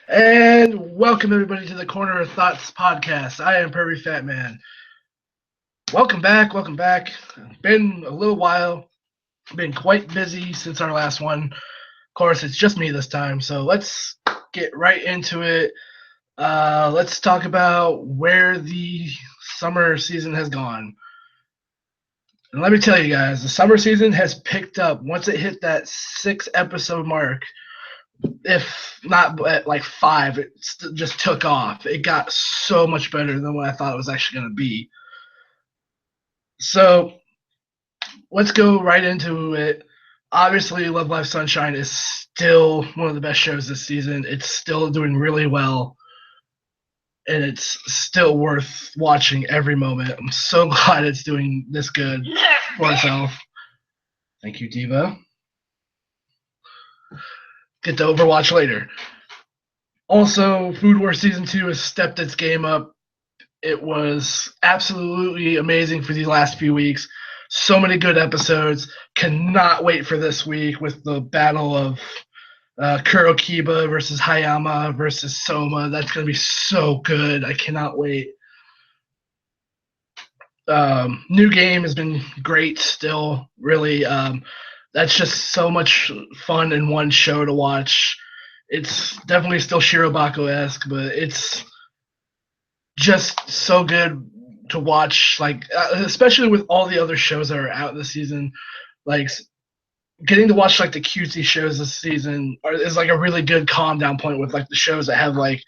And welcome everybody to the Corner of Thoughts podcast. I am Pervy Fat Man. Welcome back, welcome back. Been a little while. Been quite busy since our last one. Of course, it's just me this time, so let's get right into it. Let's talk about where the summer season has gone. And let me tell you guys, the summer season has picked up once it hit that 6 episode mark. If not at like 5, it just took off. It got so much better than what I thought it was actually going to be. So let's go right into it. Obviously, Love Live Sunshine is still one of the best shows this season. It's still doing really well, and it's still worth watching every moment. I'm so glad it's doing this good for itself. Thank you, Diva. Get to Overwatch later. Also, Food Wars Season 2 has stepped its game up. It was absolutely amazing for these last few weeks. So many good episodes. Cannot wait for this week with the battle of Kurokiba versus Hayama versus Soma. That's going to be so good. I cannot wait. New game has been great still, really. That's just so much fun in one show to watch. It's definitely still Shirobako-esque, but it's just so good to watch, like especially with all the other shows that are out this season. Like getting to watch like the cutesy shows this season is like a really good calm down point with like the shows that have like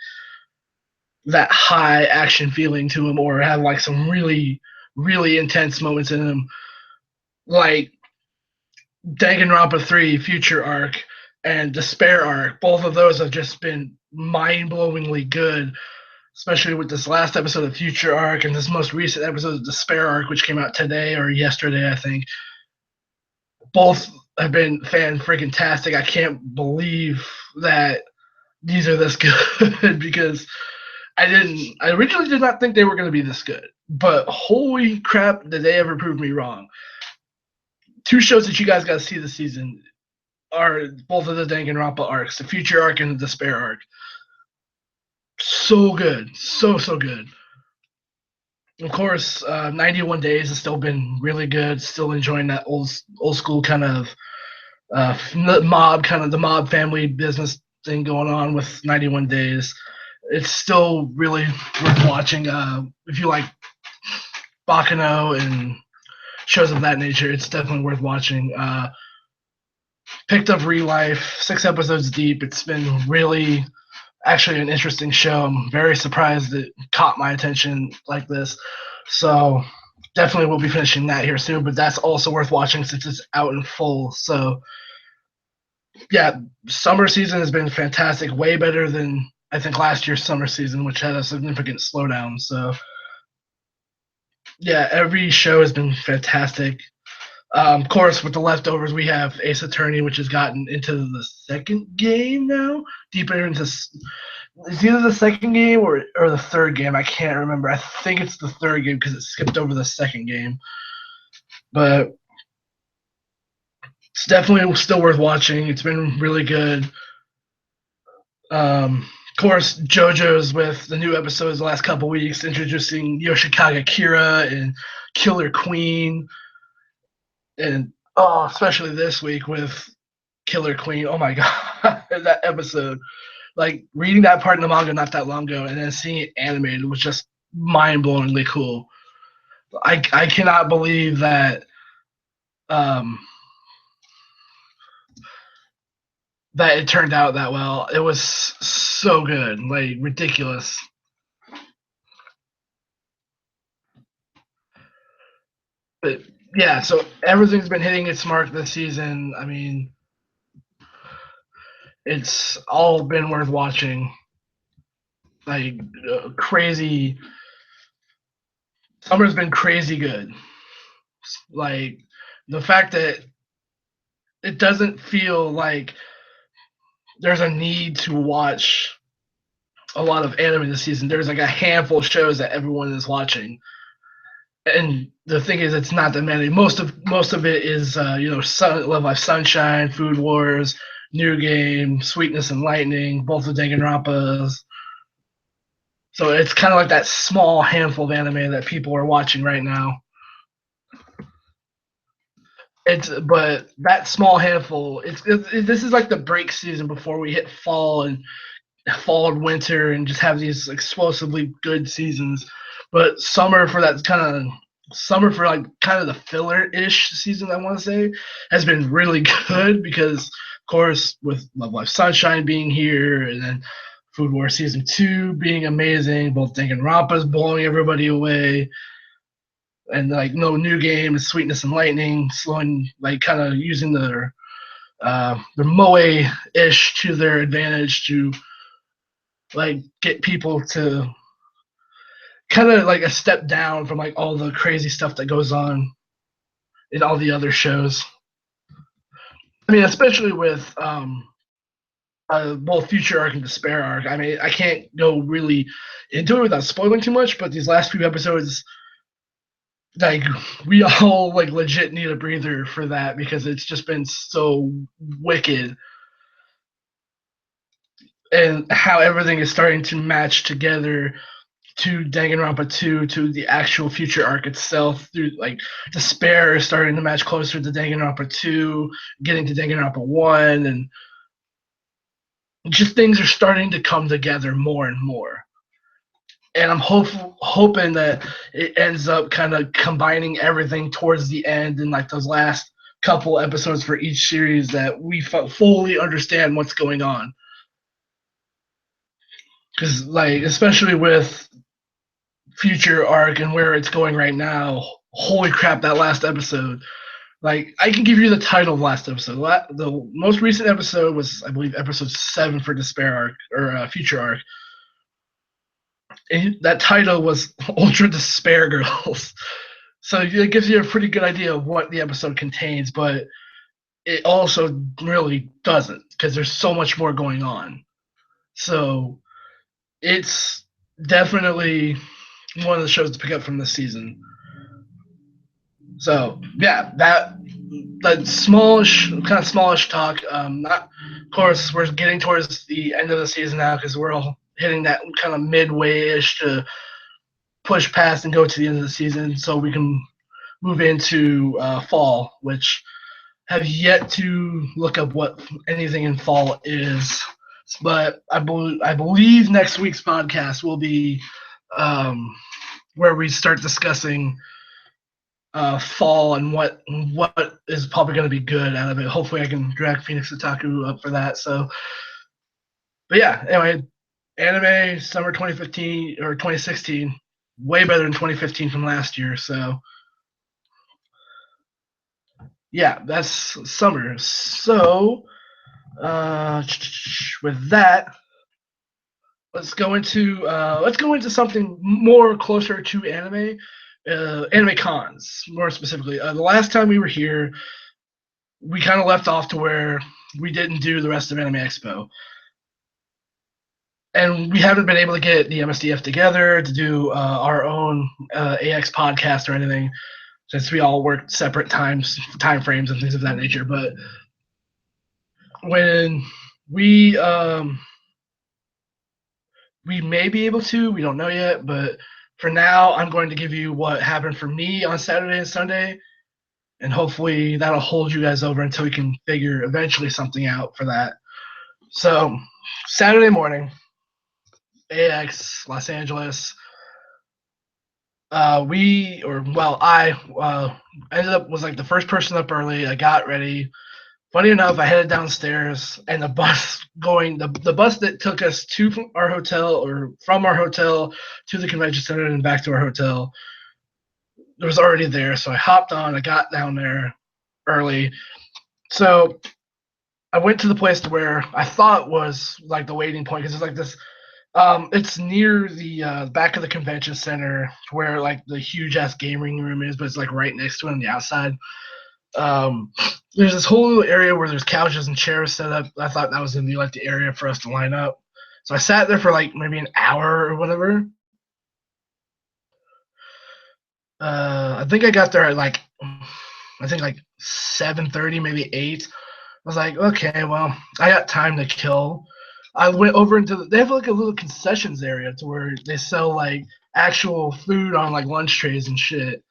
that high action feeling to them or have like some really really intense moments in them, like Danganronpa 3 Future Arc and Despair Arc. Both of those have just been mind-blowingly good, especially with this last episode of Future Arc and this most recent episode of Despair Arc, which came out today or yesterday, I think. Both have been fan-freaking-tastic. I can't believe that these are this good because I originally did not think they were going to be this good. But holy crap, did they ever prove me wrong. 2 shows that you guys got to see this season are both of the Danganronpa arcs, the Future Arc and the Despair Arc. So good. So good. Of course, 91 Days has still been really good. Still enjoying that old school kind of the mob family business thing going on with 91 Days. It's still really worth watching. If you like Bakano and shows of that nature, it's definitely worth watching. Picked up Relife, 6 episodes deep. It's been really actually an interesting show. I'm very surprised it caught my attention like this. So definitely will be finishing that here soon, but that's also worth watching since it's out in full. So yeah, summer season has been fantastic, way better than I think last year's summer season, which had a significant slowdown. So yeah, every show has been fantastic. Of course, with the leftovers, we have Ace Attorney, which has gotten into the second game now, deeper into. It's either the second game or the third game. I can't remember. I think it's the third game because it skipped over the second game. But it's definitely still worth watching. It's been really good. Of course, JoJo's with the new episodes the last couple weeks, introducing Yoshikage Kira and Killer Queen. And especially this week with Killer Queen. Oh my god, that episode! Like reading that part in the manga not that long ago, and then seeing it animated was just mind-blowingly cool. I cannot believe that that it turned out that well. It was so good, like ridiculous. But yeah, so everything's been hitting its mark this season. I mean, it's all been worth watching. Like crazy. Summer's been crazy good. Like the fact that it doesn't feel like there's a need to watch a lot of anime this season. There's like a handful of shows that everyone is watching, and the thing is, it's not that many. Most of it is Love Life Sunshine, Food Wars, New Game, Sweetness and Lightning, both the Danganronpas. So it's kind of like that small handful of anime that people are watching right now. But that small handful. This is like the break season before we hit fall and winter and just have these explosively good seasons. But summer for like kind of the filler-ish season, I want to say, has been really good because, of course, with Love Life Sunshine being here and then Food War Season 2 being amazing, both Danganronpa's blowing everybody away, and like no New Game, Sweetness and Lightning, slowing, like kind of using their moe-ish to their advantage to like get people to kind of like a step down from like all the crazy stuff that goes on in all the other shows. I mean, especially with both Future Arc and Despair Arc. I mean, I can't go really into it without spoiling too much, but these last few episodes, like we all like legit need a breather for that because it's just been so wicked, and how everything is starting to match together to Danganronpa 2, to the actual Future Arc itself, through like Despair is starting to match closer to Danganronpa 2, getting to Danganronpa 1, and just things are starting to come together more and more. And I'm hoping that it ends up kind of combining everything towards the end in like those last couple episodes for each series, that we fully understand what's going on. Because like, especially with Future Arc and where it's going right now, holy crap, that last episode. Like, I can give you the title of last episode. The most recent episode was, I believe, episode 7 for Despair Arc, or Future Arc. And that title was Ultra Despair Girls. So it gives you a pretty good idea of what the episode contains, but it also really doesn't, because there's so much more going on. So it's definitely one of the shows to pick up from this season. So yeah, that smallish talk. Not, of course, we're getting towards the end of the season now because we're all hitting that kind of midway-ish to push past and go to the end of the season, so we can move into fall, which have yet to look up what anything in fall is. But I believe next week's podcast will be where we start discussing fall and what is probably going to be good out of it. Hopefully, I can drag Phoenix Otaku up for that. So, but yeah, anyway, anime summer 2015 or 2016, way better than 2015 from last year. So, yeah, that's summer. So, with that, let's go into something more closer to anime. Anime cons, more specifically. The last time we were here, we kind of left off to where we didn't do the rest of Anime Expo. And we haven't been able to get the MSDF together to do our own AX podcast or anything, since we all work separate time frames and things of that nature. But when we may be able to, we don't know yet. But for now, I'm going to give you what happened for me on Saturday and Sunday, and hopefully that'll hold you guys over until we can figure eventually something out for that. So Saturday morning, AX Los Angeles. I ended up was like the first person up early. I got ready. Funny enough, I headed downstairs, and the bus that took us to our hotel, or from our hotel to the convention center and back to our hotel, it was already there. So I hopped on. I got down there early. So I went to the place where I thought was like the waiting point, because it's like this. It's near the back of the convention center where like the huge ass gaming room is, but it's like right next to it on the outside. Um, there's this whole little area where there's couches and chairs set up. I thought that was gonna be like the area for us to line up. So I sat there for like maybe an hour or whatever. I think I got there at like 7:30, maybe 8. was like, okay, well, I got time to kill. I went over they have like a little concessions area to where they sell like actual food on like lunch trays and shit,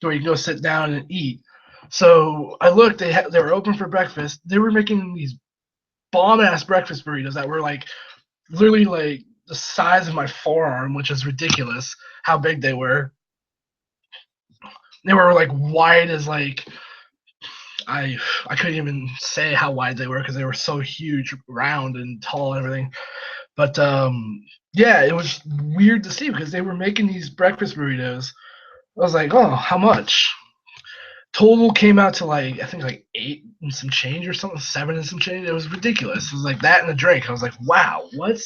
to where you can go sit down and eat. So I looked, they were open for breakfast. They were making these bomb ass breakfast burritos that were like literally like the size of my forearm, which is ridiculous how big they were. They were like wide as like I couldn't even say how wide they were because they were so huge, round and tall and everything. But yeah, it was weird to see because they were making these breakfast burritos. I was like, oh, how much? Total came out to like I think like 8 and some change or something, 7 and some change. It was ridiculous. It was like that and a drink. I was like, wow, what?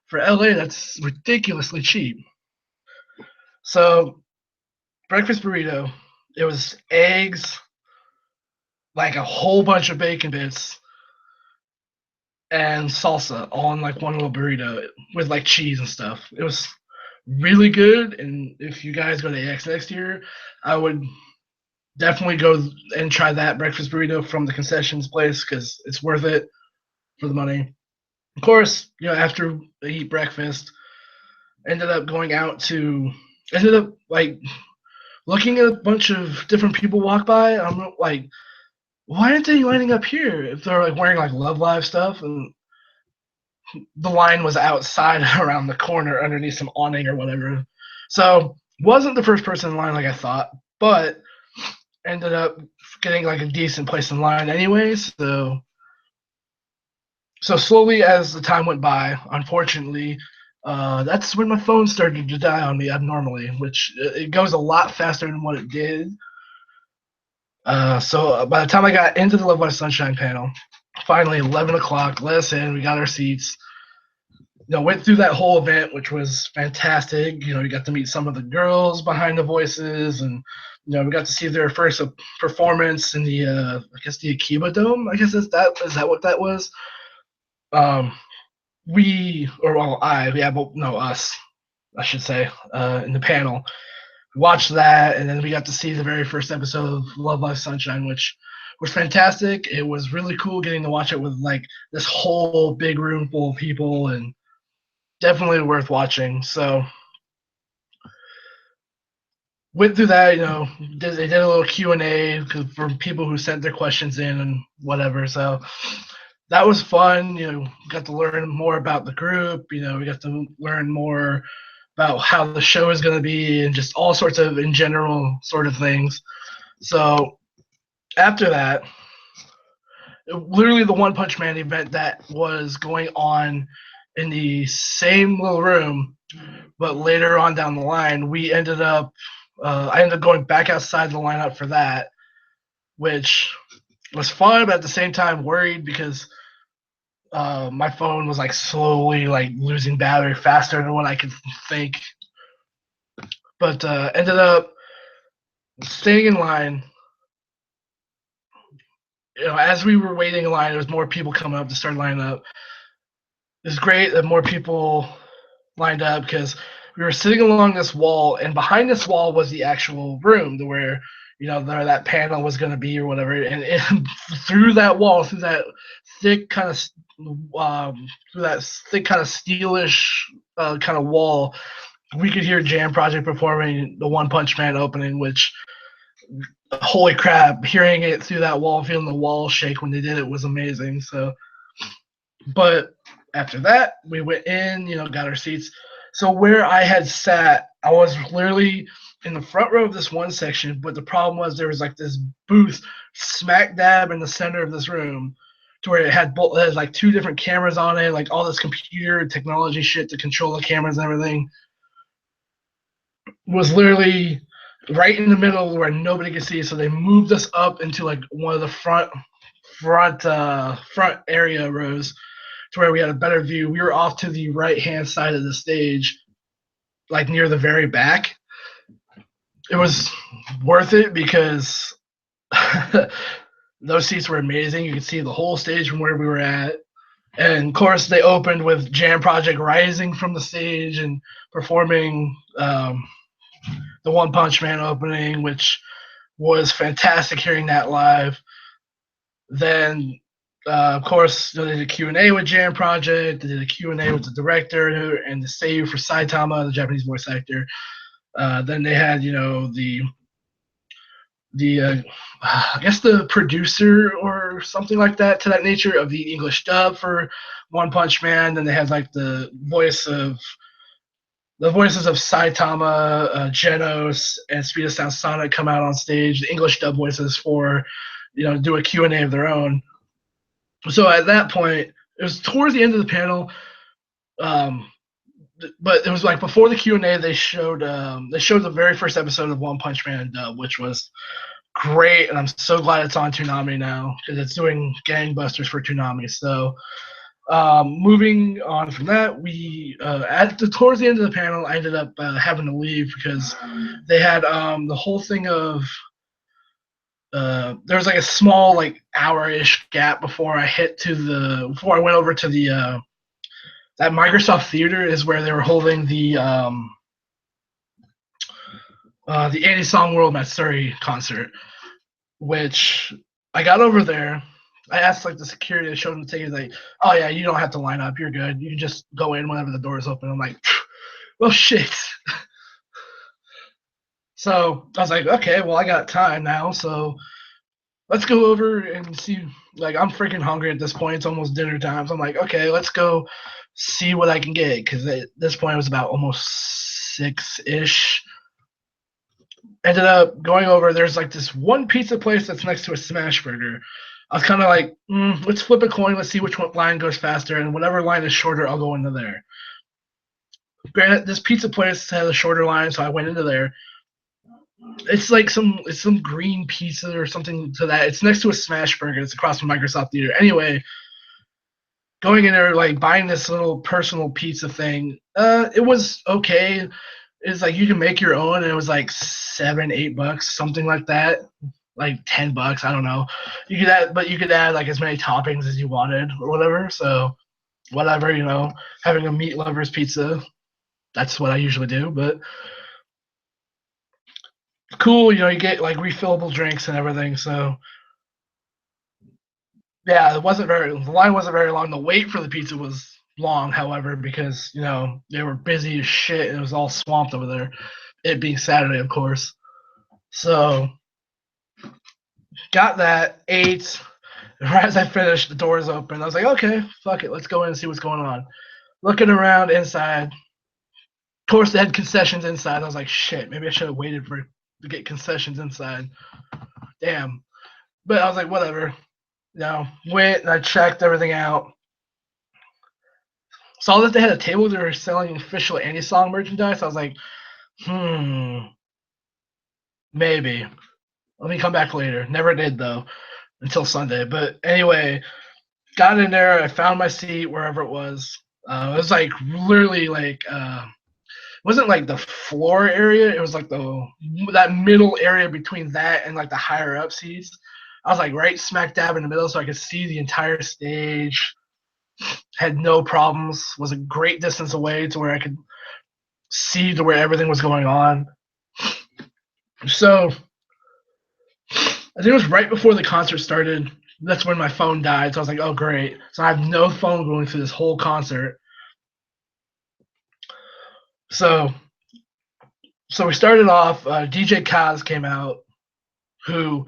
For LA, that's ridiculously cheap. So breakfast burrito, it was eggs, like a whole bunch of bacon bits, and salsa all in like one little burrito with like cheese and stuff. It was really good. And if you guys go to AX next year, I would definitely go and try that breakfast burrito from the concessions place because it's worth it for the money. Of course, after I eat breakfast, ended up going out to ended up like looking at a bunch of different people walk by. I'm like, why aren't they lining up here if they're like wearing like Love Live stuff? And the line was outside around the corner underneath some awning or whatever. So wasn't the first person in line like I thought, but ended up getting like a decent place in line anyway. So slowly as the time went by, unfortunately, that's when my phone started to die on me abnormally, which it goes a lot faster than what it did. So by the time I got into the Love Live Sunshine panel, finally 11 o'clock, let us in, we got our seats. Went through that whole event, which was fantastic. We got to meet some of the girls behind the voices, and we got to see their first performance in the, I guess the Akiba Dome. I guess is that what that was? Um, us, I should say, in the panel, watched that, and then we got to see the very first episode of Love Live Sunshine, which was fantastic. It was really cool getting to watch it with like this whole big room full of people, and definitely worth watching. So went through that, they did a little Q&A for people who sent their questions in and whatever. So that was fun. Got to learn more about the group. We got to learn more about how the show is going to be and just all sorts of in general sort of things. So after that, literally the One Punch Man event that was going on in the same little room, but later on down the line, I ended up going back outside the lineup for that, which was fun, but at the same time worried because my phone was like slowly like losing battery faster than what I could think. But ended up staying in line. As we were waiting in line, there was more people coming up to start lining up. It was great that more people lined up because we were sitting along this wall, and behind this wall was the actual room to where there that panel was going to be or whatever. And through that wall, through that thick kind of steelish kind of wall, we could hear Jam Project performing the One Punch Man opening, which holy crap, hearing it through that wall, feeling the wall shake when they did it was amazing. So, but after that, we went in, got our seats. So where I had sat, I was literally in the front row of this one section, but the problem was there was like this booth smack dab in the center of this room to where it had like 2 different cameras on it, like all this computer technology shit to control the cameras and everything. Was literally right in the middle where nobody could see. So they moved us up into like one of the front area rows to where we had a better view. We were off to the right hand side of the stage, like near the very back. It was worth it because those seats were amazing. You could see the whole stage from where we were at. And of course, they opened with Jam Project rising from the stage and performing the One Punch Man opening, which was fantastic hearing that live. Then, of course, they did a Q&A with Jam Project. They did a Q&A with the director and the seiyuu for Saitama, the Japanese voice actor. Then they had, the I guess the producer or something like that to that nature of the English dub for One Punch Man. Then they had like the voices of Saitama, Genos, and Speed of Sound Sonic come out on stage. The English dub voices for do a Q&A of their own. So at that point, it was towards the end of the panel. But it was like before the Q&A, they showed the very first episode of One Punch Man dub, which was great, and I'm so glad it's on Toonami now because it's doing gangbusters for Toonami. So moving on from that, we towards the end of the panel, I ended up having to leave because they had the whole thing of there was like a small like hour-ish gap before I went over to the that Microsoft Theater is where they were holding the Anti-Song World Matsuri concert, which I got over there. I asked like the security to show them the ticket. Like, oh yeah, you don't have to line up. You're good. You can just go in whenever the doors open. I'm like, well, shit. So I was like, okay, well, I got time now, so let's go over and see. Like, I'm freaking hungry at this point. It's almost dinner time. So I'm like, okay, let's go see what I can get because at this point it was about almost 6-ish. Ended up going over. There's like this one pizza place that's next to a smash burger. I was kind of like, let's flip a coin. Let's see which line goes faster, and whatever line is shorter, I'll go into there. Granted, this pizza place had a shorter line, so I went into there. It's like some green pizza or something to that. It's next to a smash burger. It's across from Microsoft Theater. Anyway, going in there, like buying this little personal pizza thing, it was okay. It's like you can make your own, and it was like $7-8, something like that, like $10. I don't know. You could add like as many toppings as you wanted or whatever. So whatever, having a meat lover's pizza, that's what I usually do. But cool, you get like refillable drinks and everything. So yeah, the line wasn't very long. The wait for the pizza was long, however, because they were busy as shit and it was all swamped over there. It being Saturday, of course. So got that, ate. Right as I finished, the doors open. I was like, okay, fuck it, let's go in and see what's going on. Looking around inside. Of course, they had concessions inside. I was like, shit, maybe I should have waited to get concessions inside. Damn. But I was like, whatever. Went and I checked everything out. Saw that they had a table they were selling official Anti-Song merchandise. I was like, maybe. Let me come back later. Never did, though, until Sunday. But anyway, got in there. I found my seat wherever it was. It was like literally like it wasn't like the floor area. It was like that middle area between that and like the higher up seats. I was like right smack dab in the middle, so I could see the entire stage. Had no problems. Was a great distance away to where I could see to where everything was going on. So I think it was right before the concert started. That's when my phone died. So I was like, oh, great. So I have no phone going through this whole concert. So we started off. DJ Kaz came out, who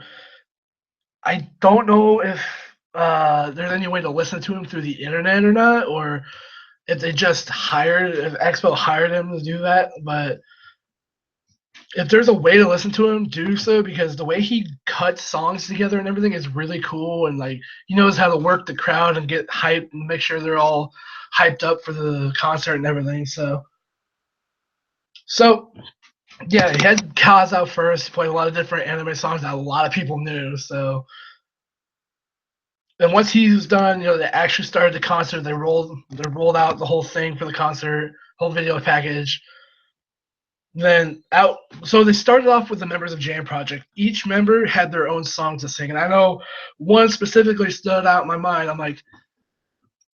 I don't know if there's any way to listen to him through the internet or not, or if if Expo hired him to do that. But if there's a way to listen to him, do so, because the way he cuts songs together and everything is really cool, and like he knows how to work the crowd and get hyped and make sure they're all hyped up for the concert and everything. So yeah, he had Kaz out first, played a lot of different anime songs that a lot of people knew. So then once he was done, they actually started the concert. They rolled out the whole thing for the concert, whole video package. Then out, so they started off with the members of Jam Project. Each member had their own song to sing, and I know one specifically stood out in my mind. I'm like,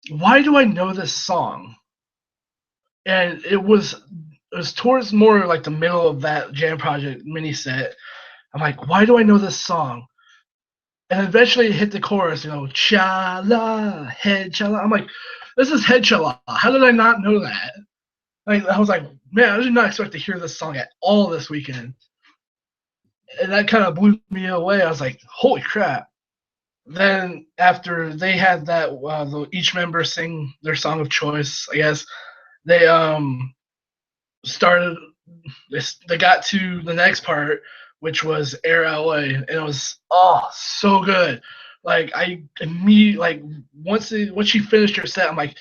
why do I know this song? And it was towards more like the middle of that Jam Project mini set. I'm like, why do I know this song? And eventually it hit the chorus, cha-la, head cha-la. I'm like, this is head cha-la. How did I not know that? Like, I was like, man, I did not expect to hear this song at all this weekend. And that kind of blew me away. I was like, holy crap. Then after they had that, each member sing their song of choice, I guess, they started, they got to the next part, which was Air LA, and it was, so good. Like, I immediately, like, once she finished her set, I'm like,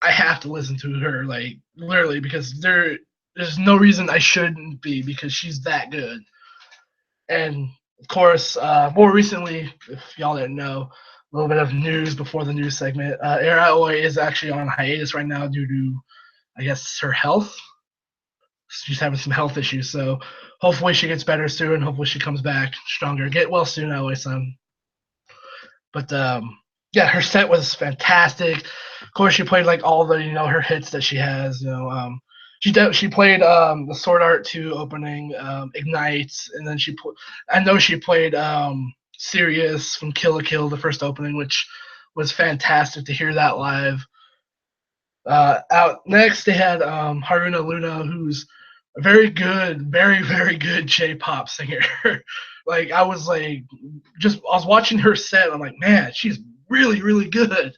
I have to listen to her, like, literally, because there's no reason I shouldn't be, because she's that good. And of course, more recently, if y'all didn't know, a little bit of news before the news segment. Air Oi is actually on hiatus right now due to, I guess, her health. She's having some health issues, so hopefully she gets better soon. Hopefully she comes back stronger. Get well soon, Oi son. But yeah, her set was fantastic. Of course, she played like all the her hits that she has. She played the Sword Art 2 opening, Ignites, and then I know she played Sirius from Kill la Kill, the first opening, which was fantastic to hear that live. Out next, they had Haruna Luna, who's a very good, very, very good J-pop singer. Like, I was watching her set, I'm like, man, she's really, really good.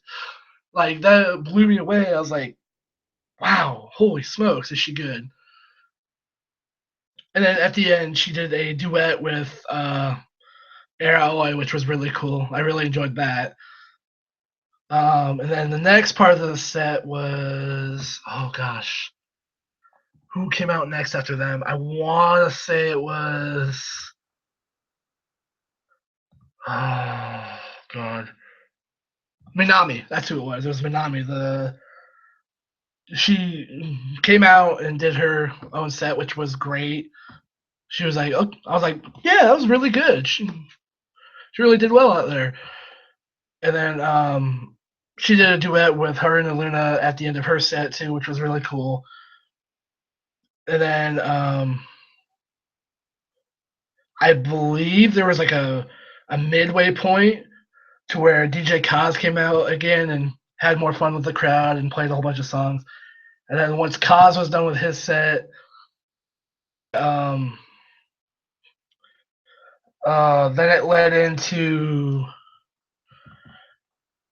Like, that blew me away. I was like, wow, holy smokes, is she good? And then at the end, she did a duet with Era Oi, which was really cool. I really enjoyed that. And then the next part of the set was, oh gosh, who came out next after them? I want to say it was, oh god, Minami. That's who it was. It was Minami. She came out and did her own set, which was great. She was like, oh, I was like, yeah, that was really good. She really did well out there. And then she did a duet with her and Luna at the end of her set too, which was really cool. And then I believe there was like a midway point to where DJ Kaz came out again and had more fun with the crowd and played a whole bunch of songs. And then once Kaz was done with his set, um, then it led into,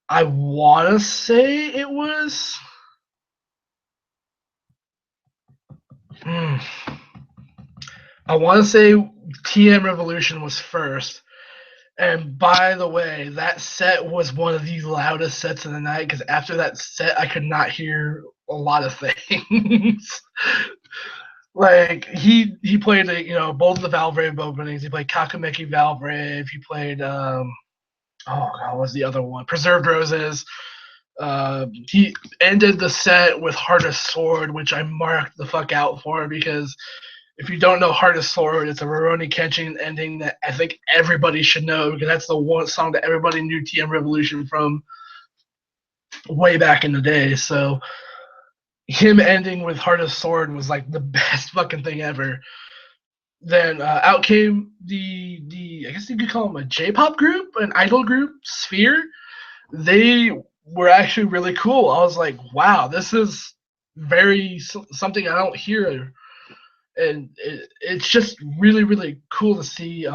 I want to say it was. Hmm, I want to say TM Revolution was first. And by the way, that set was one of the loudest sets of the night because after that set, I could not hear a lot of things. Like he played both of the Valve Rave openings. He played Kakameki Valve Rave. He played oh god, what was the other one? Preserved Roses. He ended the set with Hardest Sword, which I marked the fuck out for because if you don't know Hardest Sword, it's a Rurouni Kenshin ending that I think everybody should know because that's the one song that everybody knew TM Revolution from way back in the day. So him ending with Hardest Sword was like the best fucking thing ever. Then out came the I guess you could call them a J-pop group, an idol group, Sphere. They were actually really cool. I was like, wow, this is very something I don't hear, and it's just really really cool to see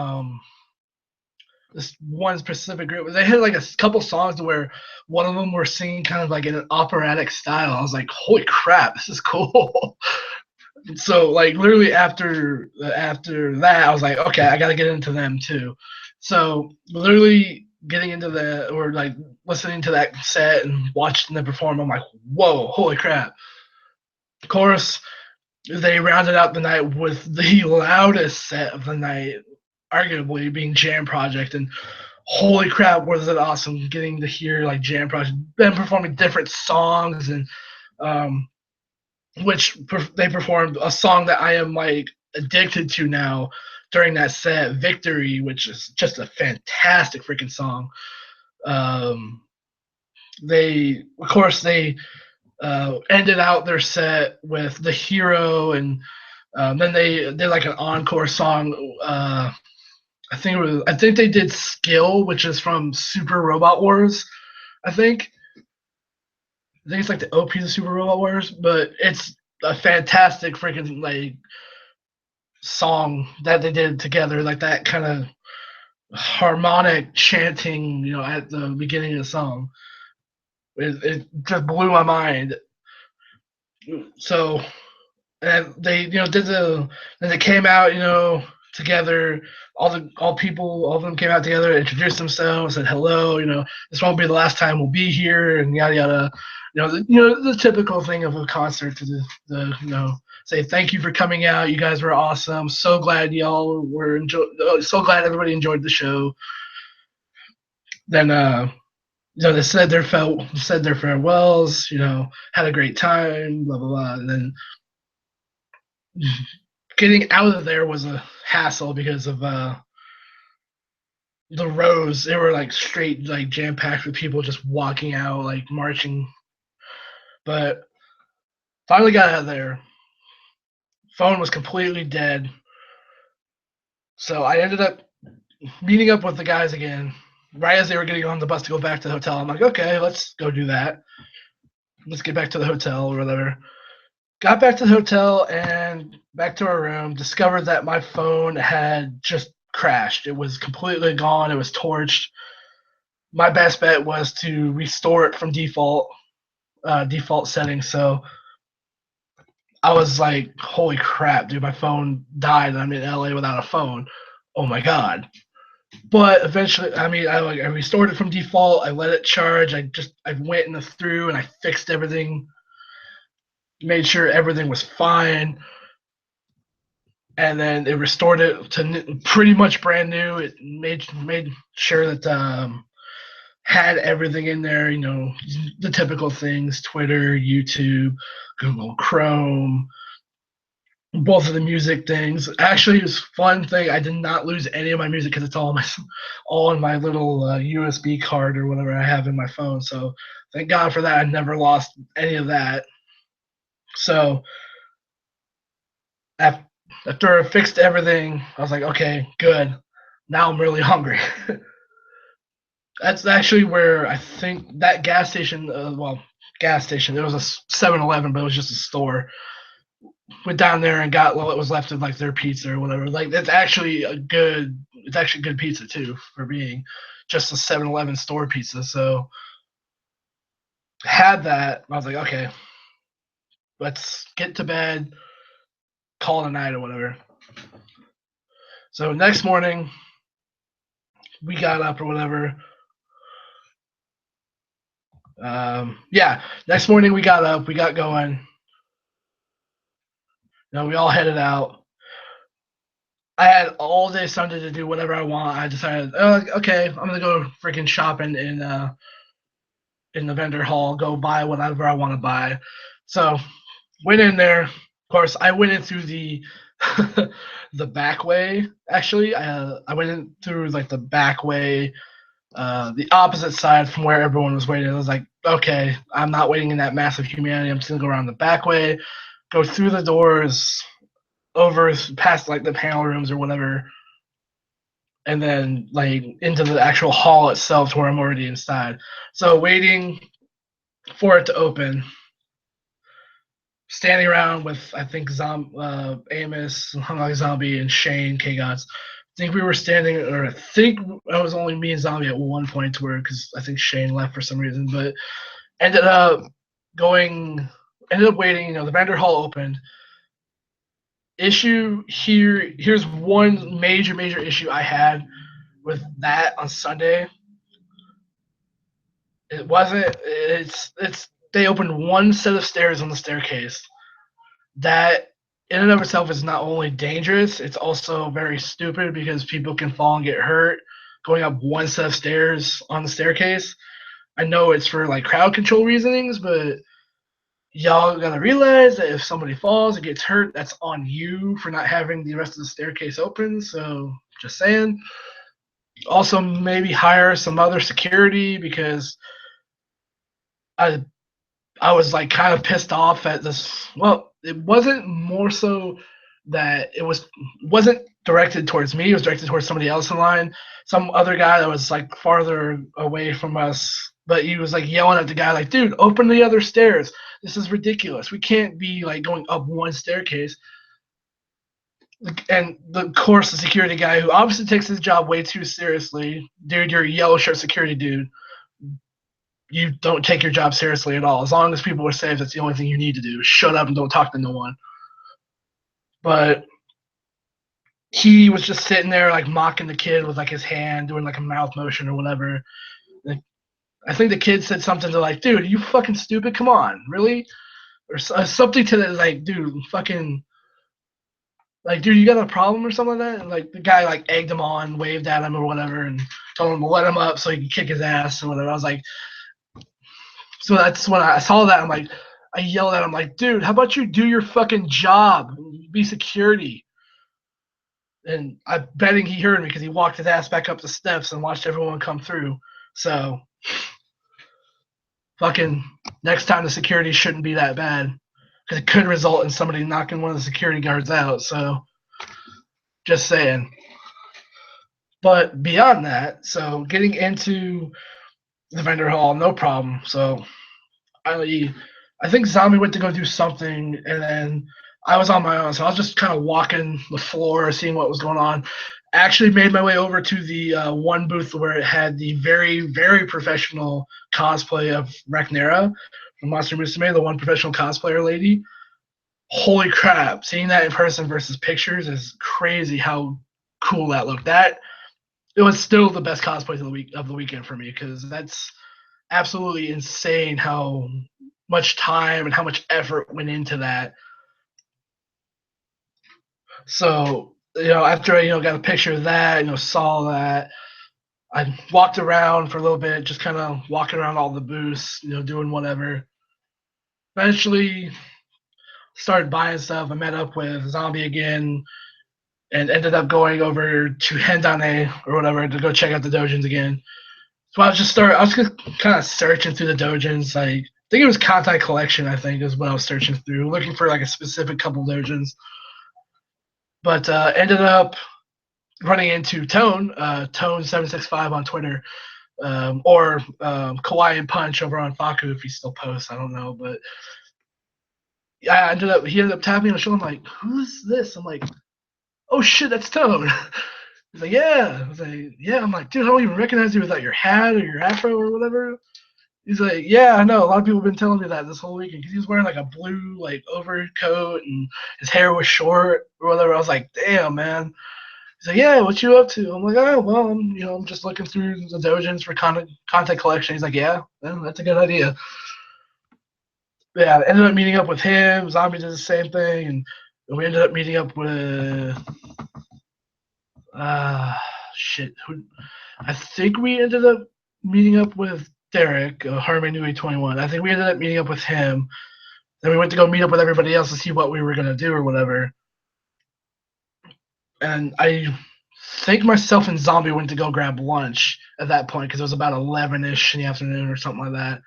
this one specific group. They had like a couple songs where one of them were singing kind of like in an operatic style. I was like, holy crap, this is cool. So like literally after that, I was like, okay, I got to get into them too. So literally getting into the or like listening to that set and watching them perform, I'm like, whoa, holy crap. Of course, they rounded out the night with the loudest set of the night, arguably being Jam Project, and holy crap, was it awesome getting to hear like Jam Project, them performing different songs and um, they performed a song that I am like addicted to now during that set, Victory, which is just a fantastic freaking song. Um, of course, they ended out their set with The Hero, and then they did like an encore song. I think they did Skill, which is from Super Robot Wars. I think it's like the OP of Super Robot Wars, but it's a fantastic freaking like song that they did together, like that kind of harmonic chanting, at the beginning of the song. It just blew my mind. So, and they, did then they came out, together. All of them came out together, introduced themselves, said hello. This won't be the last time we'll be here, and yada yada. The typical thing of a concert to say thank you for coming out. You guys were awesome. So glad y'all were so glad everybody enjoyed the show. Then they said their farewells. Had a great time. Blah blah blah. And then getting out of there was a hassle because of the rows. They were like straight, like jam packed with people just walking out, like marching. But finally got out of there. Phone was completely dead. So I ended up meeting up with the guys again right as they were getting on the bus to go back to the hotel. I'm like, okay, let's go do that. Let's get back to the hotel or whatever. Got back to the hotel and back to our room, discovered that my phone had just crashed. It was completely gone. It was torched. My best bet was to restore it from default settings. So I was like, holy crap, dude, my phone died and I'm in LA without a phone. Oh my God. But eventually, I restored it from default. I let it charge. I went through and I fixed everything, made sure everything was fine, and then it restored it to pretty much brand new. It made sure that had everything in there, the typical things: Twitter, YouTube, Google Chrome, both of the music things. Actually, it was a fun thing. I did not lose any of my music because it's all in my little USB card or whatever I have in my phone. So thank God for that. I never lost any of that. So after I fixed everything, I was like, okay, good. Now I'm really hungry. That's actually where I think that gas station, gas station, it was a 7-Eleven, but it was just a store. Went down there and got what was left of like their pizza or whatever. Like it's actually good pizza too for being just a 7-Eleven store pizza. So had that. I was like, okay, let's get to bed, call it a night or whatever. So next morning we got up or whatever. Next morning we got up, we got going. We all headed out. I had all day Sunday to do whatever I want. I decided, okay, I'm gonna go freaking shopping in the vendor hall, go buy whatever I want to buy. So went in there. Of course, I went in through the the back way. Actually, I went in through like the back way, the opposite side from where everyone was waiting. I was like, okay, I'm not waiting in that massive humanity. I'm just gonna go around the back way, go through the doors, over past like the panel rooms or whatever, and then like into the actual hall itself to where I'm already inside. So waiting for it to open, standing around with I think Amos, Hung Like Zombie, and Shane K Gods. I think we were standing, or I think I was only me and Zombie at one point to where because I think Shane left for some reason, but ended up waiting. The vendor hall opened. Here's one major issue I had with that on Sunday. It's they opened one set of stairs on the staircase. That in and of itself is not only dangerous, it's also very stupid because people can fall and get hurt going up one set of stairs on the staircase. I know it's for like crowd control reasonings, but y'all gotta realize that if somebody falls and gets hurt, that's on you for not having the rest of the staircase open. So just saying. Also, maybe hire some other security because I was like kind of pissed off at this. Well, it wasn't more so that wasn't directed towards me. It was directed towards somebody else in line. Some other guy that was like farther away from us, but he was like yelling at the guy like, "Dude, open the other stairs. This is ridiculous. We can't be like going up one staircase." And of course, the security guy, who obviously takes his job way too seriously, dude, you're a yellow shirt security dude. You don't take your job seriously at all. As long as people are safe, that's the only thing you need to do. Shut up and don't talk to no one. But he was just sitting there like mocking the kid with like his hand, doing like a mouth motion or whatever. Like, I think the kid said something to like, "Dude, are you fucking stupid? Come on, really?" Or something to that, like, "Dude, fucking, like, dude, you got a problem or something like that?" And like the guy like egged him on, waved at him or whatever, and told him to let him up so he could kick his ass or whatever. I was like, so that's when I saw that. I'm like, I yelled at him like, "Dude, how about you do your fucking job, be security?" And I'm betting he heard me because he walked his ass back up the steps and watched everyone come through. So, fucking next time the security shouldn't be that bad because it could result in somebody knocking one of the security guards out. So, just saying. But beyond that, so getting into the vendor hall, no problem. So, I think Zombie went to go do something, and then I was on my own. So I was just kind of walking the floor, seeing what was going on. Actually, made my way over to the one booth where it had the very, very professional cosplay of Rhaenyra from Monster Musume, the one professional cosplayer lady. Holy crap! Seeing that in person versus pictures is crazy. How cool that looked. That it was still the best cosplay of the weekend for me because that's absolutely insane how much time and how much effort went into that. So, after I, got a picture of that, saw that, I walked around for a little bit, just kind of walking around all the booths, doing whatever. Eventually started buying stuff. I met up with Zombie again and ended up going over to Hendane or whatever to go check out the dojins again. So I was just kind of searching through the dojins. I think it was Kantai Collection, I think, is what I was searching through, looking for like a specific couple dojins. But ended up running into Tone765 on Twitter, or Kawaii and Punch over on Faku if he still posts. I don't know, but he ended up tapping me on the shoulder. I'm like, "Who's this?" I'm like, "Oh shit, that's Tone." He's like, "Yeah." I was like, "Yeah." I'm like, "Dude, I don't even recognize you without your hat or your afro or whatever." He's like, "Yeah, I know. A lot of people have been telling me that this whole weekend because he was wearing like a blue like overcoat and his hair was short or whatever." I was like, "Damn, man." He's like, "Yeah, what you up to?" I'm like, "Oh, well, I'm just looking through the dojins for content collection." He's like, "Yeah, well, that's a good idea." Yeah, I ended up meeting up with him. Zombie did the same thing, and we ended up meeting up with uh shit. I think we ended up meeting up with Derek, Harmony Nui 21. I think we ended up meeting up with him. Then we went to go meet up with everybody else to see what we were gonna do or whatever. And I think myself and Zombie went to go grab lunch at that point because it was about 11-ish in the afternoon or something like that.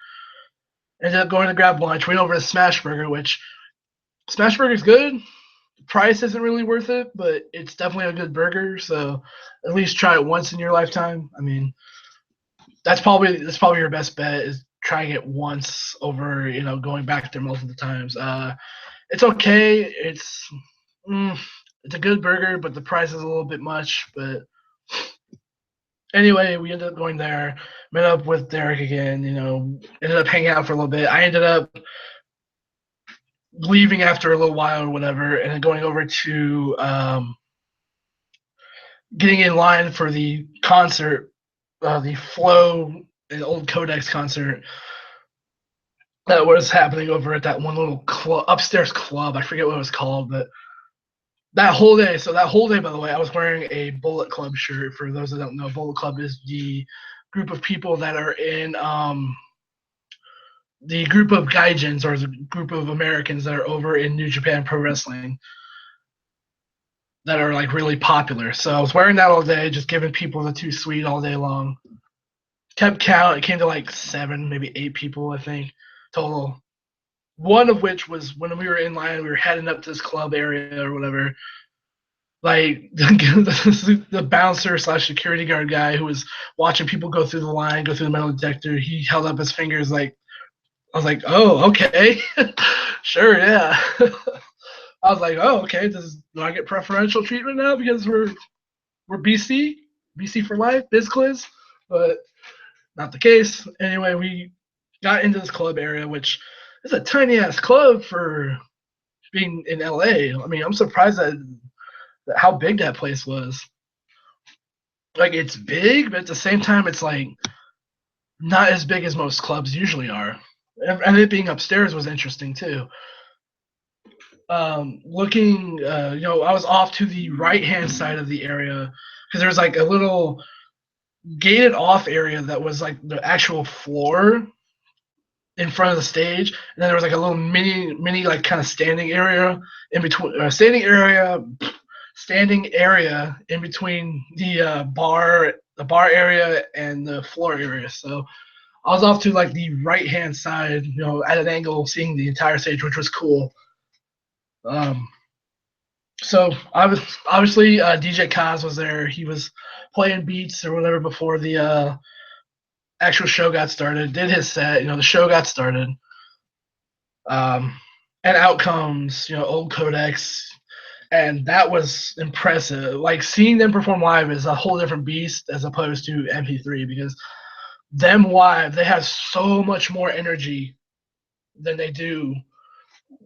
Ended up going to grab lunch. Went over to Smashburger, which Smashburger's good. The price isn't really worth it, but it's definitely a good burger. So at least try it once in your lifetime. I mean, that's probably your best bet is trying it once over going back there multiple times. It's okay. Mm, it's a good burger, but the price is a little bit much. But anyway, we ended up going there, met up with Derek again, ended up hanging out for a little bit. I ended up leaving after a little while or whatever, and then going over to getting in line for the concert, the Flow and Old Codex concert that was happening over at that one little upstairs club. I forget what it was called, but that whole day, by the way, I was wearing a Bullet Club shirt. For those that don't know, Bullet Club is the group of people that are in the group of gaijins, or the group of Americans that are over in New Japan Pro Wrestling that are like really popular. So I was wearing that all day, just giving people the too sweet all day long. Kept count. It came to like 7, maybe 8 people, I think, total. One of which was when we were in line, we were heading up to this club area or whatever. like the bouncer slash security guard guy who was watching people go through the line, go through the metal detector. He held up his fingers like I was like, oh, okay, sure, yeah. I was like, oh, okay. Do I get preferential treatment now because we're BC for life, Biz Quiz? But not the case. Anyway, we got into this club area, which is a tiny ass club for being in LA. I mean, I'm surprised that how big that place was. Like it's big, but at the same time, it's like not as big as most clubs usually are. And it being upstairs was interesting too. Looking, I was off to the right hand side of the area because there was like a little gated off area that was like the actual floor in front of the stage, and then there was like a little mini like kind of standing area in between, standing area in between the bar area and the floor area. So I was off to like the right hand side, at an angle, seeing the entire stage, which was cool. Um, so I was obviously DJ Kaz was there. He was playing beats or whatever before the actual show got started. Did his set. The show got started. Um, and out comes Old Codex, and that was impressive. Like seeing them perform live is a whole different beast as opposed to MP3 because them live they have so much more energy than they do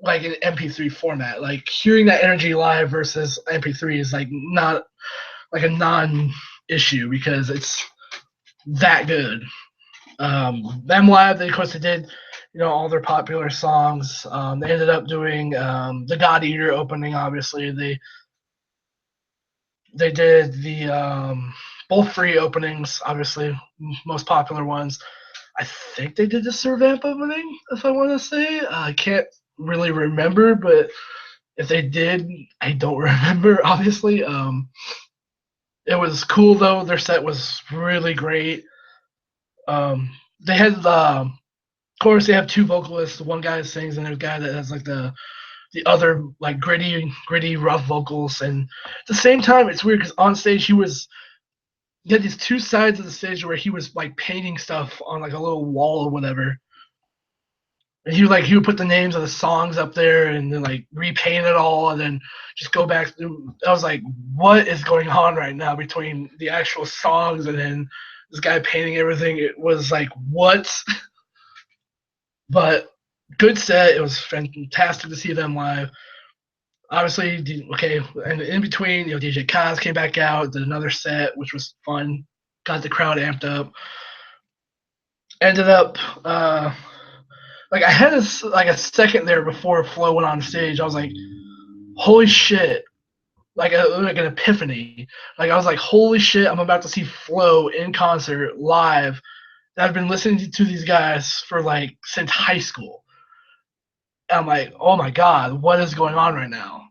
like in MP3 format. Like hearing that energy live versus MP3 is like not like a non-issue because it's that good. Them live, they of course they did, all their popular songs. They ended up doing the God Eater opening. Obviously, they did the both free openings. Obviously, most popular ones. I think they did the Servamp opening, if I want to say. I can't really remember, but if they did, I don't remember. Obviously, it was cool though. Their set was really great. They had of course, they have two vocalists. One guy sings, and there's a guy that has like the other like gritty, rough vocals. And at the same time, it's weird because on stage he had these two sides of the stage where he was like painting stuff on like a little wall or whatever. And he would put the names of the songs up there and then like repaint it all and then just go back. I was like, what is going on right now between the actual songs and then this guy painting everything? It was like what? But good set. It was fantastic to see them live. Obviously, okay, and in between, DJ Kaz came back out, did another set, which was fun. Got the crowd amped up. Ended up, like I had a second there before Flo went on stage. I was like, holy shit! Like an epiphany. Like I was like, holy shit! I'm about to see Flo in concert live. I've been listening to these guys for like since high school. I'm like, oh my god, what is going on right now?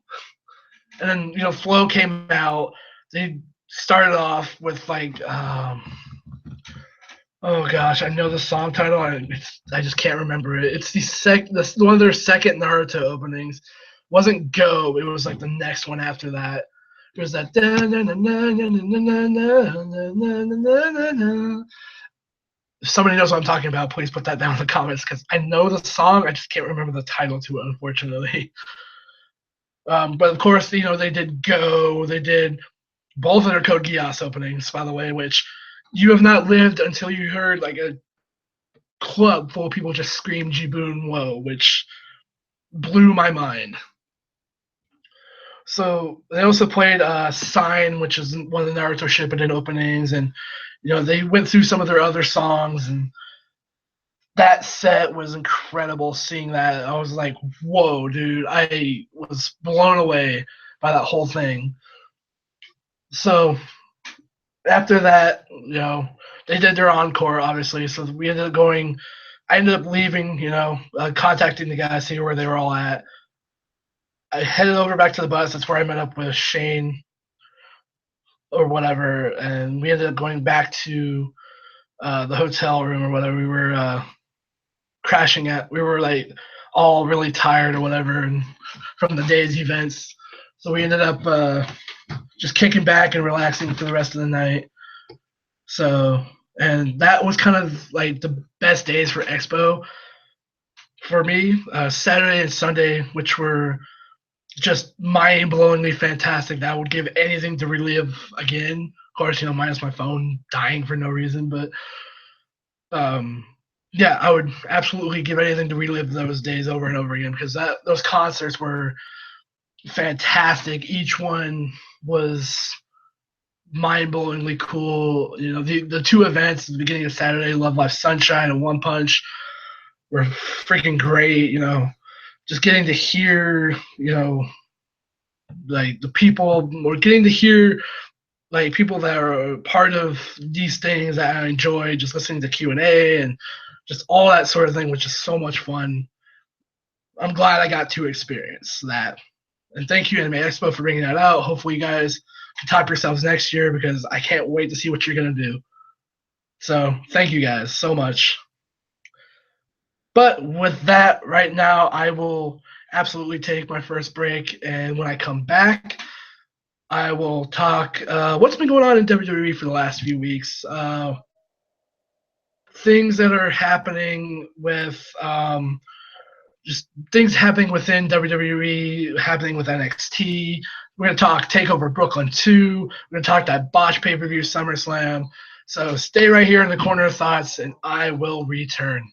And then Flo came out. They started off with like, oh gosh, I know the song title. I just can't remember it. It's one of their second Naruto openings. Wasn't Go. It was like the next one after that. It was that. If somebody knows what I'm talking about, please put that down in the comments because I know the song. I just can't remember the title to it, unfortunately. But of course, they did Go. They did both of their Code Geass openings, by the way, which you have not lived until you heard like a club full of people just scream Jibun Wo, which blew my mind. So they also played Sign, which is one of the Naruto Shippuden openings, and they went through some of their other songs, and that set was incredible. Seeing that, I was like, "Whoa, dude!" I was blown away by that whole thing. So after that, they did their encore, obviously. So we ended up going. I ended up leaving, contacting the guys, see where they were all at. I headed over back to the bus. That's where I met up with Shane or whatever, and we ended up going back to the hotel room or whatever we were crashing at. We were like all really tired or whatever, and from the day's events. So we ended up just kicking back and relaxing for the rest of the night. So, and that was kind of like the best days for Expo for me. Saturday and Sunday, which were just mind-blowingly fantastic. That I would give anything to relive again. Of course, minus my phone dying for no reason, but um, yeah, I would absolutely give anything to relive those days over and over again because those concerts were fantastic. Each one was mind-blowingly cool. The two events at the beginning of Saturday, Love Life Sunshine and One Punch, were freaking great. Just getting to hear, like the people, or getting to hear like people that are part of these things that I enjoy. Just listening to Q&A and just all that sort of thing was just so much fun. I'm glad I got to experience that. And thank you, Anime Expo, for bringing that out. Hopefully, you guys can top yourselves next year because I can't wait to see what you're going to do. So, thank you guys so much. But with that, right now, I will absolutely take my first break. And when I come back, I will talk what's been going on in WWE for the last few weeks. Things that are happening with just things happening within WWE, happening with NXT. We're going to talk Takeover Brooklyn 2. We're going to talk that botch pay-per-view SummerSlam. So stay right here in the corner of thoughts, and I will return.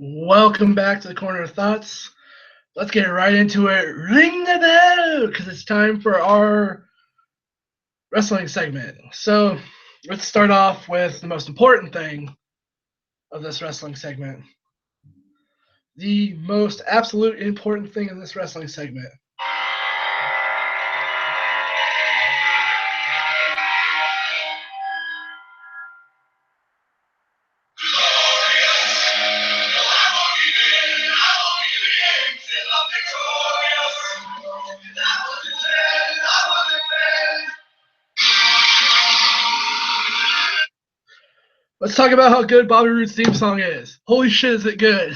Welcome back to the Corner of Thoughts. Let's get right into it. Ring the bell, because it's time for our wrestling segment. So let's start off with the most important thing of this wrestling segment. The most absolute important thing in this wrestling segment. Let's talk about how good Bobby Roode's theme song is. Holy shit, is it good?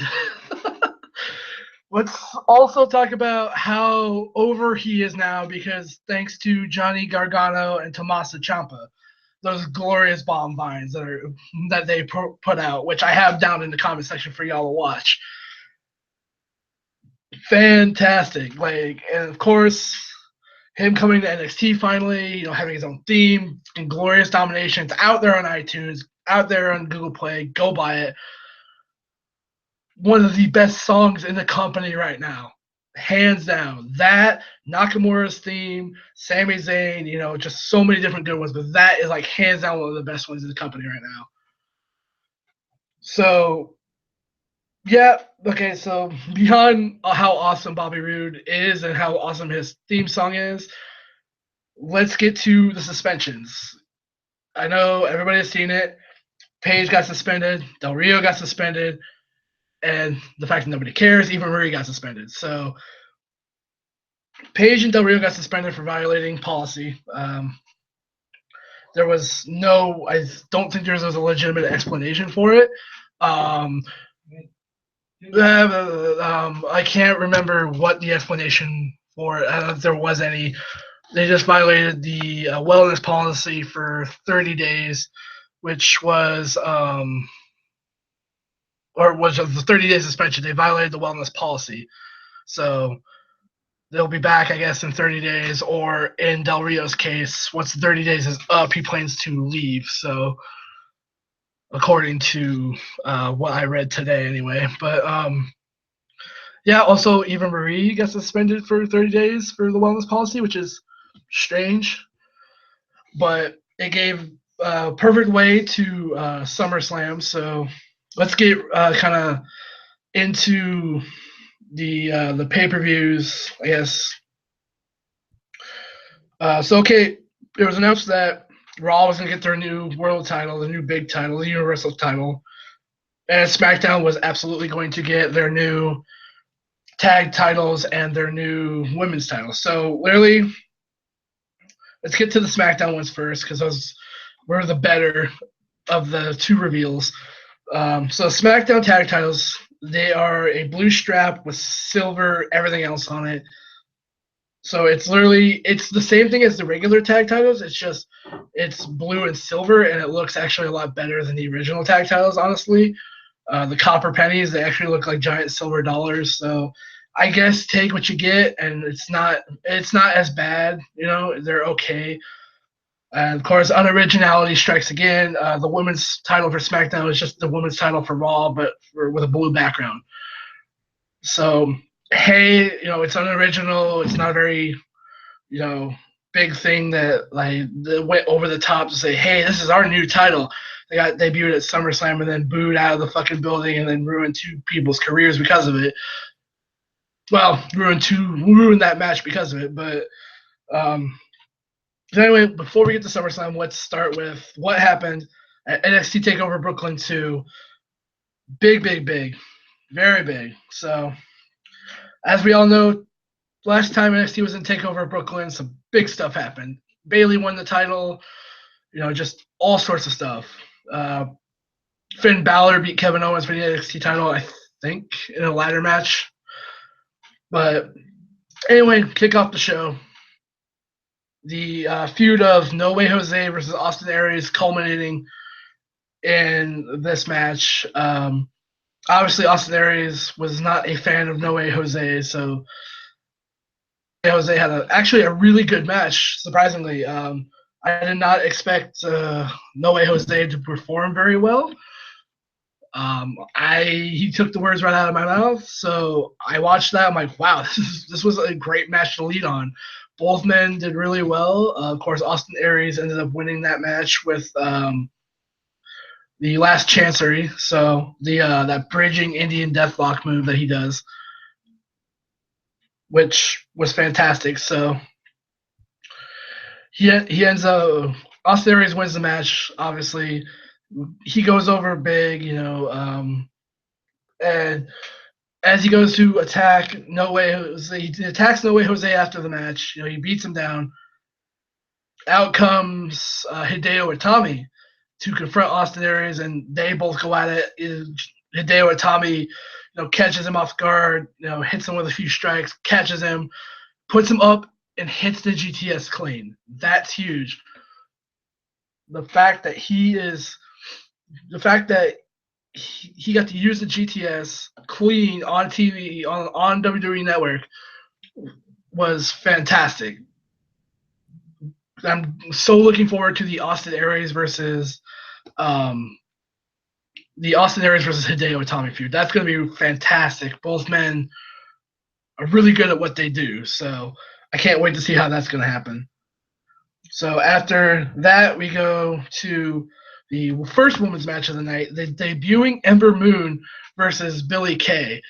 Let's also talk about how over he is now because thanks to Johnny Gargano and Tommaso Ciampa, those glorious bomb vines that they put out, which I have down in the comment section for y'all to watch. Fantastic, and of course, him coming to NXT finally, having his own theme and glorious domination. It's out there on iTunes, out there on Google Play. Go buy it. One of the best songs in the company right now, hands down. That, Nakamura's theme, Sami Zayn, just so many different good ones, but that is like hands down one of the best ones in the company right now. So, yeah, okay, so beyond how awesome Bobby Roode is and how awesome his theme song is, let's get to the suspensions. I know everybody has seen it. Paige got suspended, Del Rio got suspended, and the fact that nobody cares, even Marie got suspended. So Paige and Del Rio got suspended for violating policy. There was I don't think there was a legitimate explanation for it. I can't remember what the explanation for it. I don't know if there was any. They just violated the wellness policy for 30 days, which was the 30-day suspension. They violated the wellness policy. So they'll be back, I guess, in 30 days, or in Del Rio's case, once the 30 days is up, he plans to leave. So, according to what I read today, anyway. But yeah, also Eva Marie got suspended for 30 days for the wellness policy, which is strange, but it gave a perfect way to SummerSlam. So let's get kind of into the pay-per-views, I guess. So okay, it was announced that Raw was going to get their new world title, the new big title, the Universal title, and SmackDown was absolutely going to get their new tag titles and their new women's titles. So literally, let's get to the SmackDown ones first because those were the better of the two reveals. So SmackDown tag titles, they are a blue strap with silver everything else on it. So it's the same thing as the regular tag titles. It's blue and silver, and it looks actually a lot better than the original tag titles, honestly. The copper pennies, they actually look like giant silver dollars. So I guess take what you get, and it's not as bad. They're okay. And of course, unoriginality strikes again. The women's title for SmackDown is just the women's title for Raw, but with a blue background. So hey, it's unoriginal. It's not a very big thing that went over the top to say, hey, this is our new title. They got debuted at SummerSlam and then booed out of the fucking building and then ruined two people's careers because of it. Well, ruined that match because of it. But anyway, before we get to SummerSlam, let's start with what happened at NXT Takeover Brooklyn 2. Big, very big. So, as we all know, last time NXT was in Takeover Brooklyn, some big stuff happened. Bayley won the title, just all sorts of stuff. Finn Balor beat Kevin Owens for the NXT title, I think, in a ladder match. But anyway, kick off the show. The feud of No Way Jose versus Austin Aries culminating in this match. Obviously, Austin Aries was not a fan of No Way Jose, so Jose had actually a really good match, surprisingly. I did not expect No Way Jose to perform very well. He took the words right out of my mouth, so I watched that. I'm like, wow, this was a great match to lead on. Both men did really well. Of course, Austin Aries ended up winning that match with the last chancery. So the that bridging Indian deathlock move that he does, which was fantastic. So he ends up Austin Aries wins the match. Obviously, he goes over big, and as he goes to attack No Way Jose, he attacks No Way Jose after the match. He beats him down. Out comes Hideo Itami to confront Austin Aries, and they both go at it. Hideo Itami, catches him off guard. Hits him with a few strikes, catches him, puts him up, and hits the GTS clean. That's huge. The fact that he got to use the GTS clean on TV on WWE Network was fantastic. I'm so looking forward to the Austin Aries versus Hideo Itami feud. That's going to be fantastic. Both men are really good at what they do, so I can't wait to see how that's going to happen. So after that, we go to the first women's match of the night, the debuting Ember Moon versus Billie Kay.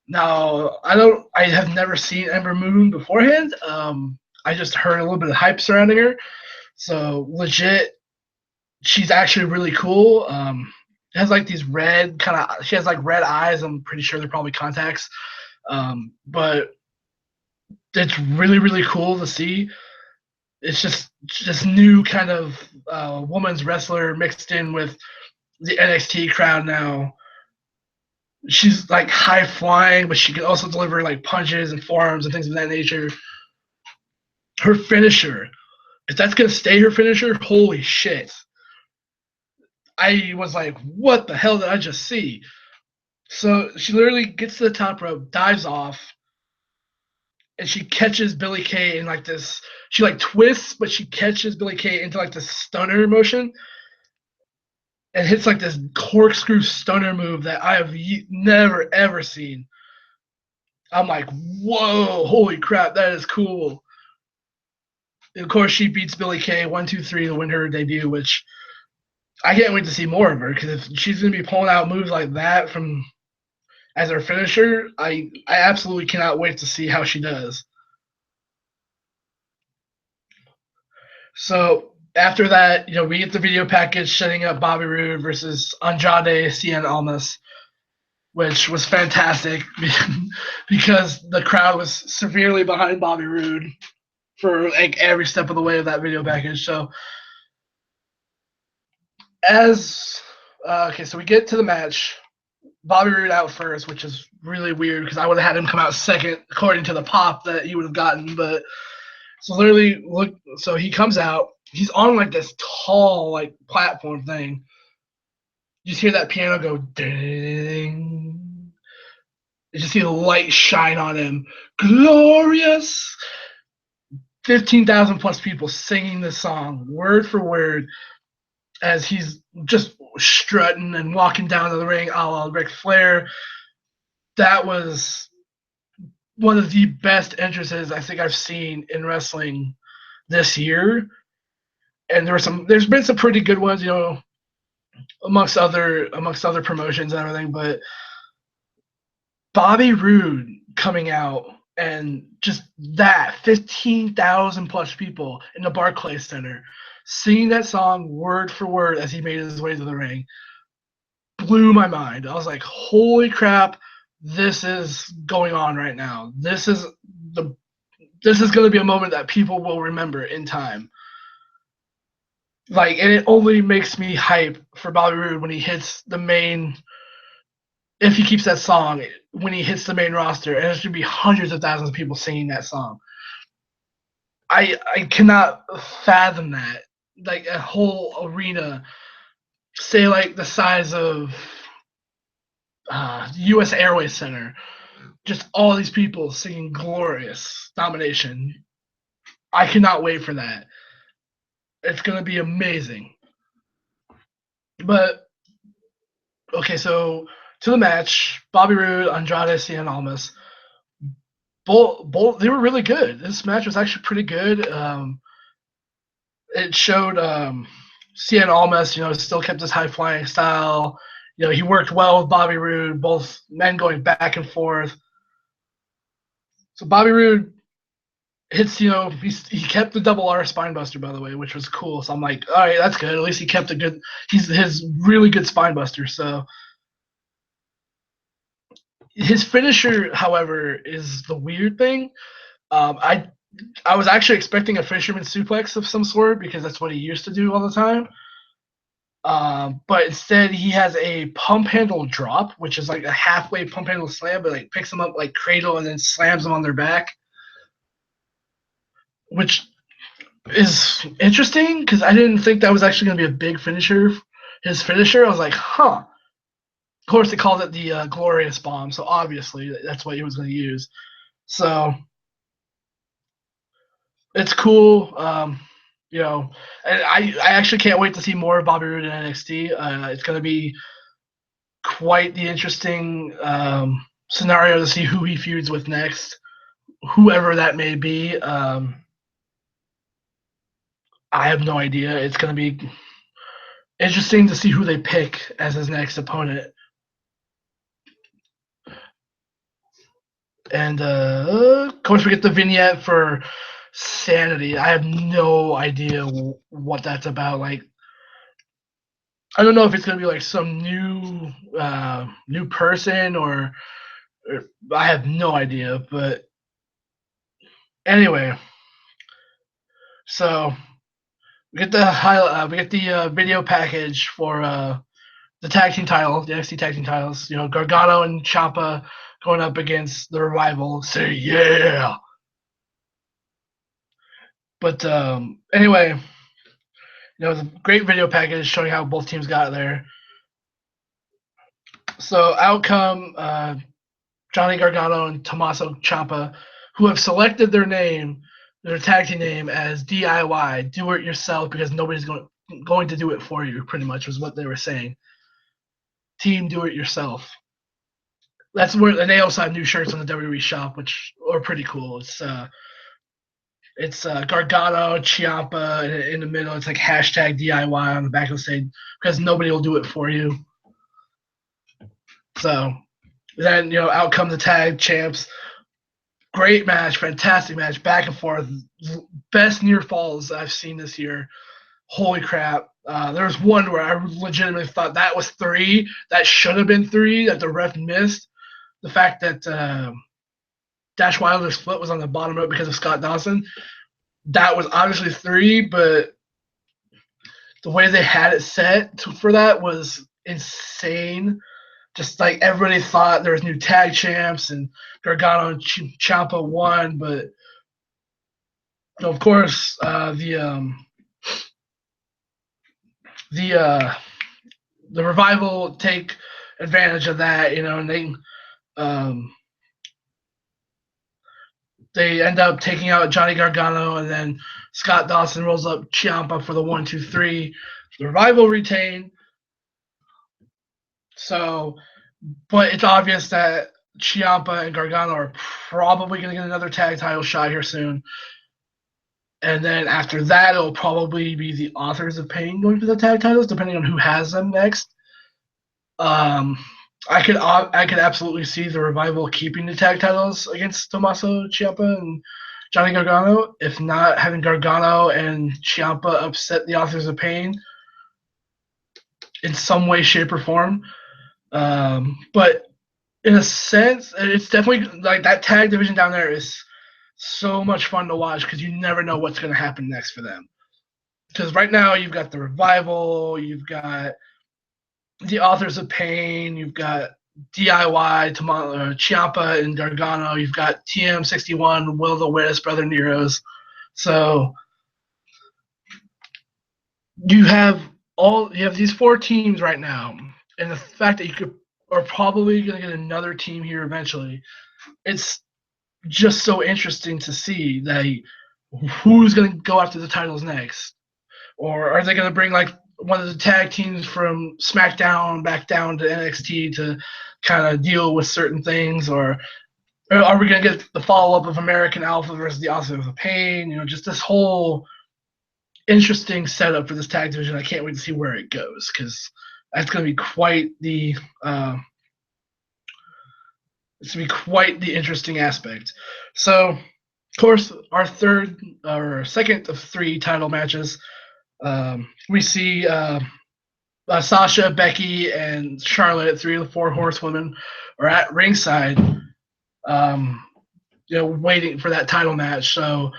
Now, I have never seen Ember Moon beforehand. I just heard a little bit of hype surrounding her. So legit, she's actually really cool. Has like these red she has like red eyes. I'm pretty sure they're probably contacts. But it's really, really cool to see. It's just new kind of woman's wrestler mixed in with the NXT crowd now. She's like high flying, but she can also deliver like punches and forearms and things of that nature. Her finisher, if that's gonna stay her finisher, holy shit. I was like, what the hell did I just see? So she literally gets to the top rope, dives off, and she catches Billie Kay in like this. She like twists, but she catches Billie Kay into like this stunner motion and hits like this corkscrew stunner move that I have never ever seen. I'm like, whoa, holy crap, that is cool. And of course, she beats Billie Kay 1-2-3 to win her debut, which I can't wait to see more of her because if she's going to be pulling out moves like that from as her finisher, I absolutely cannot wait to see how she does. So after that, we get the video package setting up Bobby Roode versus Andrade Cien Almas, which was fantastic because the crowd was severely behind Bobby Roode for like every step of the way of that video package. So so we get to the match. Bobby Roode out first, which is really weird because I would have had him come out second according to the pop that he would have gotten. But so literally, so he comes out. He's on like this tall like platform thing. You just hear that piano go ding. You just see the light shine on him. Glorious. 15,000 plus people singing this song word for word as he's just strutting and walking down to the ring a la Ric Flair. That was one of the best entrances I think I've seen in wrestling this year. And there's been some pretty good ones, amongst other promotions and everything, but Bobby Roode coming out and just that 15,000 plus people in the Barclays Center singing that song word for word as he made his way to the ring blew my mind. I was like, holy crap, this is going on right now. This is going to be a moment that people will remember in time. And it only makes me hype for Bobby Roode when he hits the main. If he keeps that song, when he hits the main roster, and there's going to be hundreds of thousands of people singing that song. I cannot fathom that. Like a whole arena, say like the size of U.S. Airways Center, just all these people singing "Glorious" Domination. I cannot wait for that. It's going to be amazing. But Okay, so to the match, Bobby Roode, Andrade Cien Almas. Both they were really good. This match was actually pretty good. It showed Cien Almas, still kept his high flying style. He worked well with Bobby Roode, both men going back and forth. So Bobby Roode hits, he kept the double R spine buster, by the way, which was cool. So I'm like, all right, that's good. At least he kept he's his really good spine buster. So his finisher, however, is the weird thing. I was actually expecting a fisherman suplex of some sort because that's what he used to do all the time. But instead, he has a pump handle drop, which is like a halfway pump handle slam, but like picks them up like cradle and then slams them on their back, which is interesting because I didn't think that was actually going to be a big finisher. His finisher, I was like, huh. Of course, they called it the Glorious Bomb, so obviously that's what he was going to use. So it's cool. And I actually can't wait to see more of Bobby Roode in NXT. It's going to be quite the interesting scenario to see who he feuds with next, whoever that may be. I have no idea. It's going to be interesting to see who they pick as his next opponent. And of course, we get the vignette for Sanity. I have no idea what that's about. Like, I don't know if it's gonna be like some new person or I have no idea. But anyway, so we get the video package for the tag team title, the NXT tag team titles. Gargano and Ciampa going up against the Revival. Say yeah. But anyway, it was a great video package showing how both teams got there. So outcome, Johnny Gargano and Tommaso Ciampa, who have selected their tag team name as DIY, do it yourself, because nobody's going to do it for you, pretty much was what they were saying. Team do it yourself. That's where, and they also have new shirts on the WWE shop, which are pretty cool. It's Gargano, Ciampa in the middle. It's like hashtag DIY on the back of the stage because nobody will do it for you. So then, out come the tag champs. Great match, fantastic match, back and forth. Best near falls I've seen this year. Holy crap. There was one where I legitimately thought that was 3. That should have been 3 that the ref missed. The fact that Dash Wilder's foot was on the bottom rope because of Scott Dawson. That was obviously 3, but the way they had it set for that was insane. Just like everybody thought there was new tag champs and Gargano and Ciampa won, but of course the Revival take advantage of that, and they end up taking out Johnny Gargano, and then Scott Dawson rolls up Ciampa for the 1-2-3. The Revival retain. So, but it's obvious that Ciampa and Gargano are probably going to get another tag title shot here soon. And then after that, it'll probably be the Authors of Pain going for the tag titles, depending on who has them next. I could absolutely see the Revival keeping the tag titles against Tommaso Ciampa and Johnny Gargano. If not, having Gargano and Ciampa upset the Authors of Pain in some way, shape, or form. But in a sense, it's definitely like that tag division down there is so much fun to watch because you never know what's going to happen next for them. Because right now you've got the Revival, you've got the Authors of Pain, you've got DIY, Ciampa and Gargano, you've got TM61, Will the Wisp, Brother Nero's. So you have these 4 teams right now, and the fact that you are probably going to get another team here eventually, it's just so interesting to see that who's going to go after the titles next. Or are they going to bring, like, one of the tag teams from SmackDown back down to NXT to kind of deal with certain things, or are we going to get the follow up of American Alpha versus the Authors of Pain? Just this whole interesting setup for this tag division. I can't wait to see where it goes, because that's going to be quite the interesting aspect. So, of course, our second of 3 title matches, we see Sasha, Becky, and Charlotte, 3 of the 4 horsewomen, are at ringside, waiting for that title match. So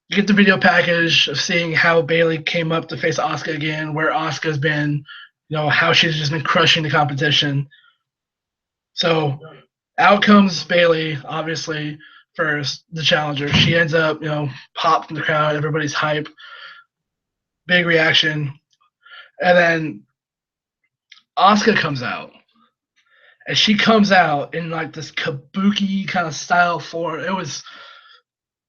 you get the video package of seeing how Bayley came up to face Asuka again, where Asuka's been, how she's just been crushing the competition. So out comes Bayley, obviously, first, the challenger. She ends up, popped in the crowd. Everybody's hype. Big reaction. And then Asuka comes out. And she comes out in like this kabuki kind of style form. It was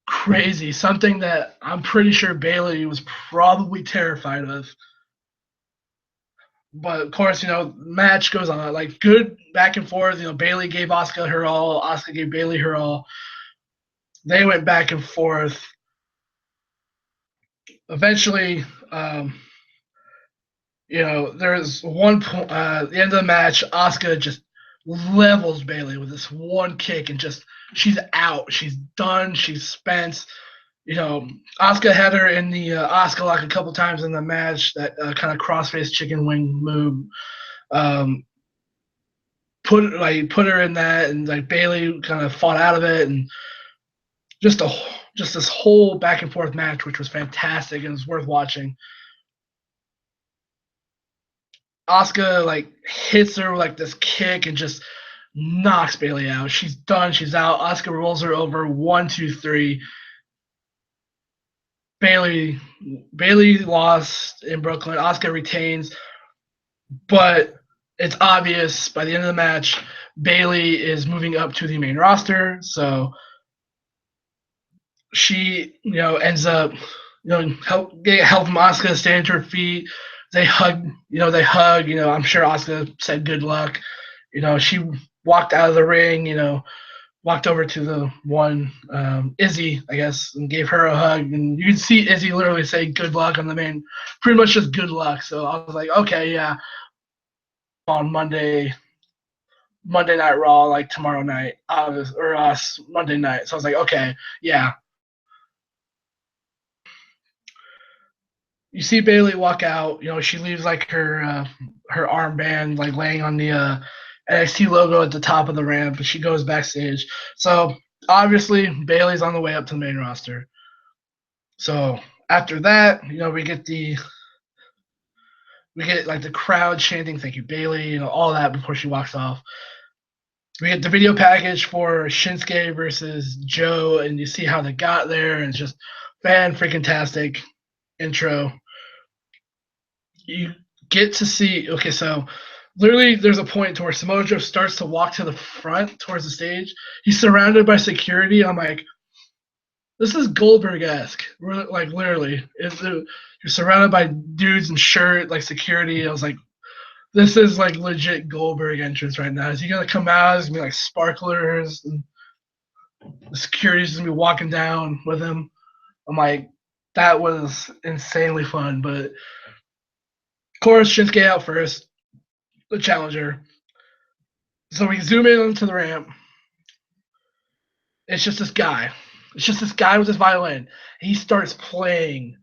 crazy. Something that I'm pretty sure Bayley was probably terrified of. But of course, match goes on. Like, good back and forth. Bayley gave Asuka her all. Asuka gave Bayley her all. They went back and forth. Eventually, there's one point, the end of the match, Asuka just levels Bayley with this one kick, and just, she's out. She's done. She's spent. Asuka had her in the Asuka lock a couple times in the match, that kind of crossface chicken wing move. Put her in that, and like Bayley kind of fought out of it, and just this whole back and forth match, which was fantastic and was worth watching. Asuka hits her with this kick and just knocks Bayley out. She's done. She's out. Asuka rolls her over. 1, 2, 3. Bayley lost in Brooklyn. Asuka retains, but it's obvious by the end of the match, Bayley is moving up to the main roster. So she, ends up, help from Asuka stand to her feet. They hug. I'm sure Asuka said good luck. She walked out of the ring. Walked over to the one, Izzy, I guess, and gave her a hug. And you can see Izzy literally say good luck on the main, pretty much just good luck. So I was like, okay, yeah. On Monday Night Raw, like tomorrow night, Monday night. So I was like, okay, yeah. You see Bayley walk out. She leaves her armband laying on the NXT logo at the top of the ramp, and she goes backstage. So obviously Bayley's on the way up to the main roster. So after that, we get the crowd chanting "Thank you, Bayley," all that before she walks off. We get the video package for Shinsuke versus Joe, and you see how they got there, and it's just fan-freaking-tastic intro. You get to see, okay, so literally there's a point to where Samoa Joe starts to walk to the front towards the stage. He's surrounded by security. I'm like, this is Goldberg-esque. Literally. You're surrounded by dudes in shirt, security. I was like, this is legit Goldberg entrance right now. Is he gonna come out? It's gonna be sparklers, and the security's gonna be walking down with him. I'm like, that was insanely fun. But of course, Shinsuke out first, the challenger. So we zoom in onto the ramp. It's just this guy. It's just this guy with his violin. He starts playing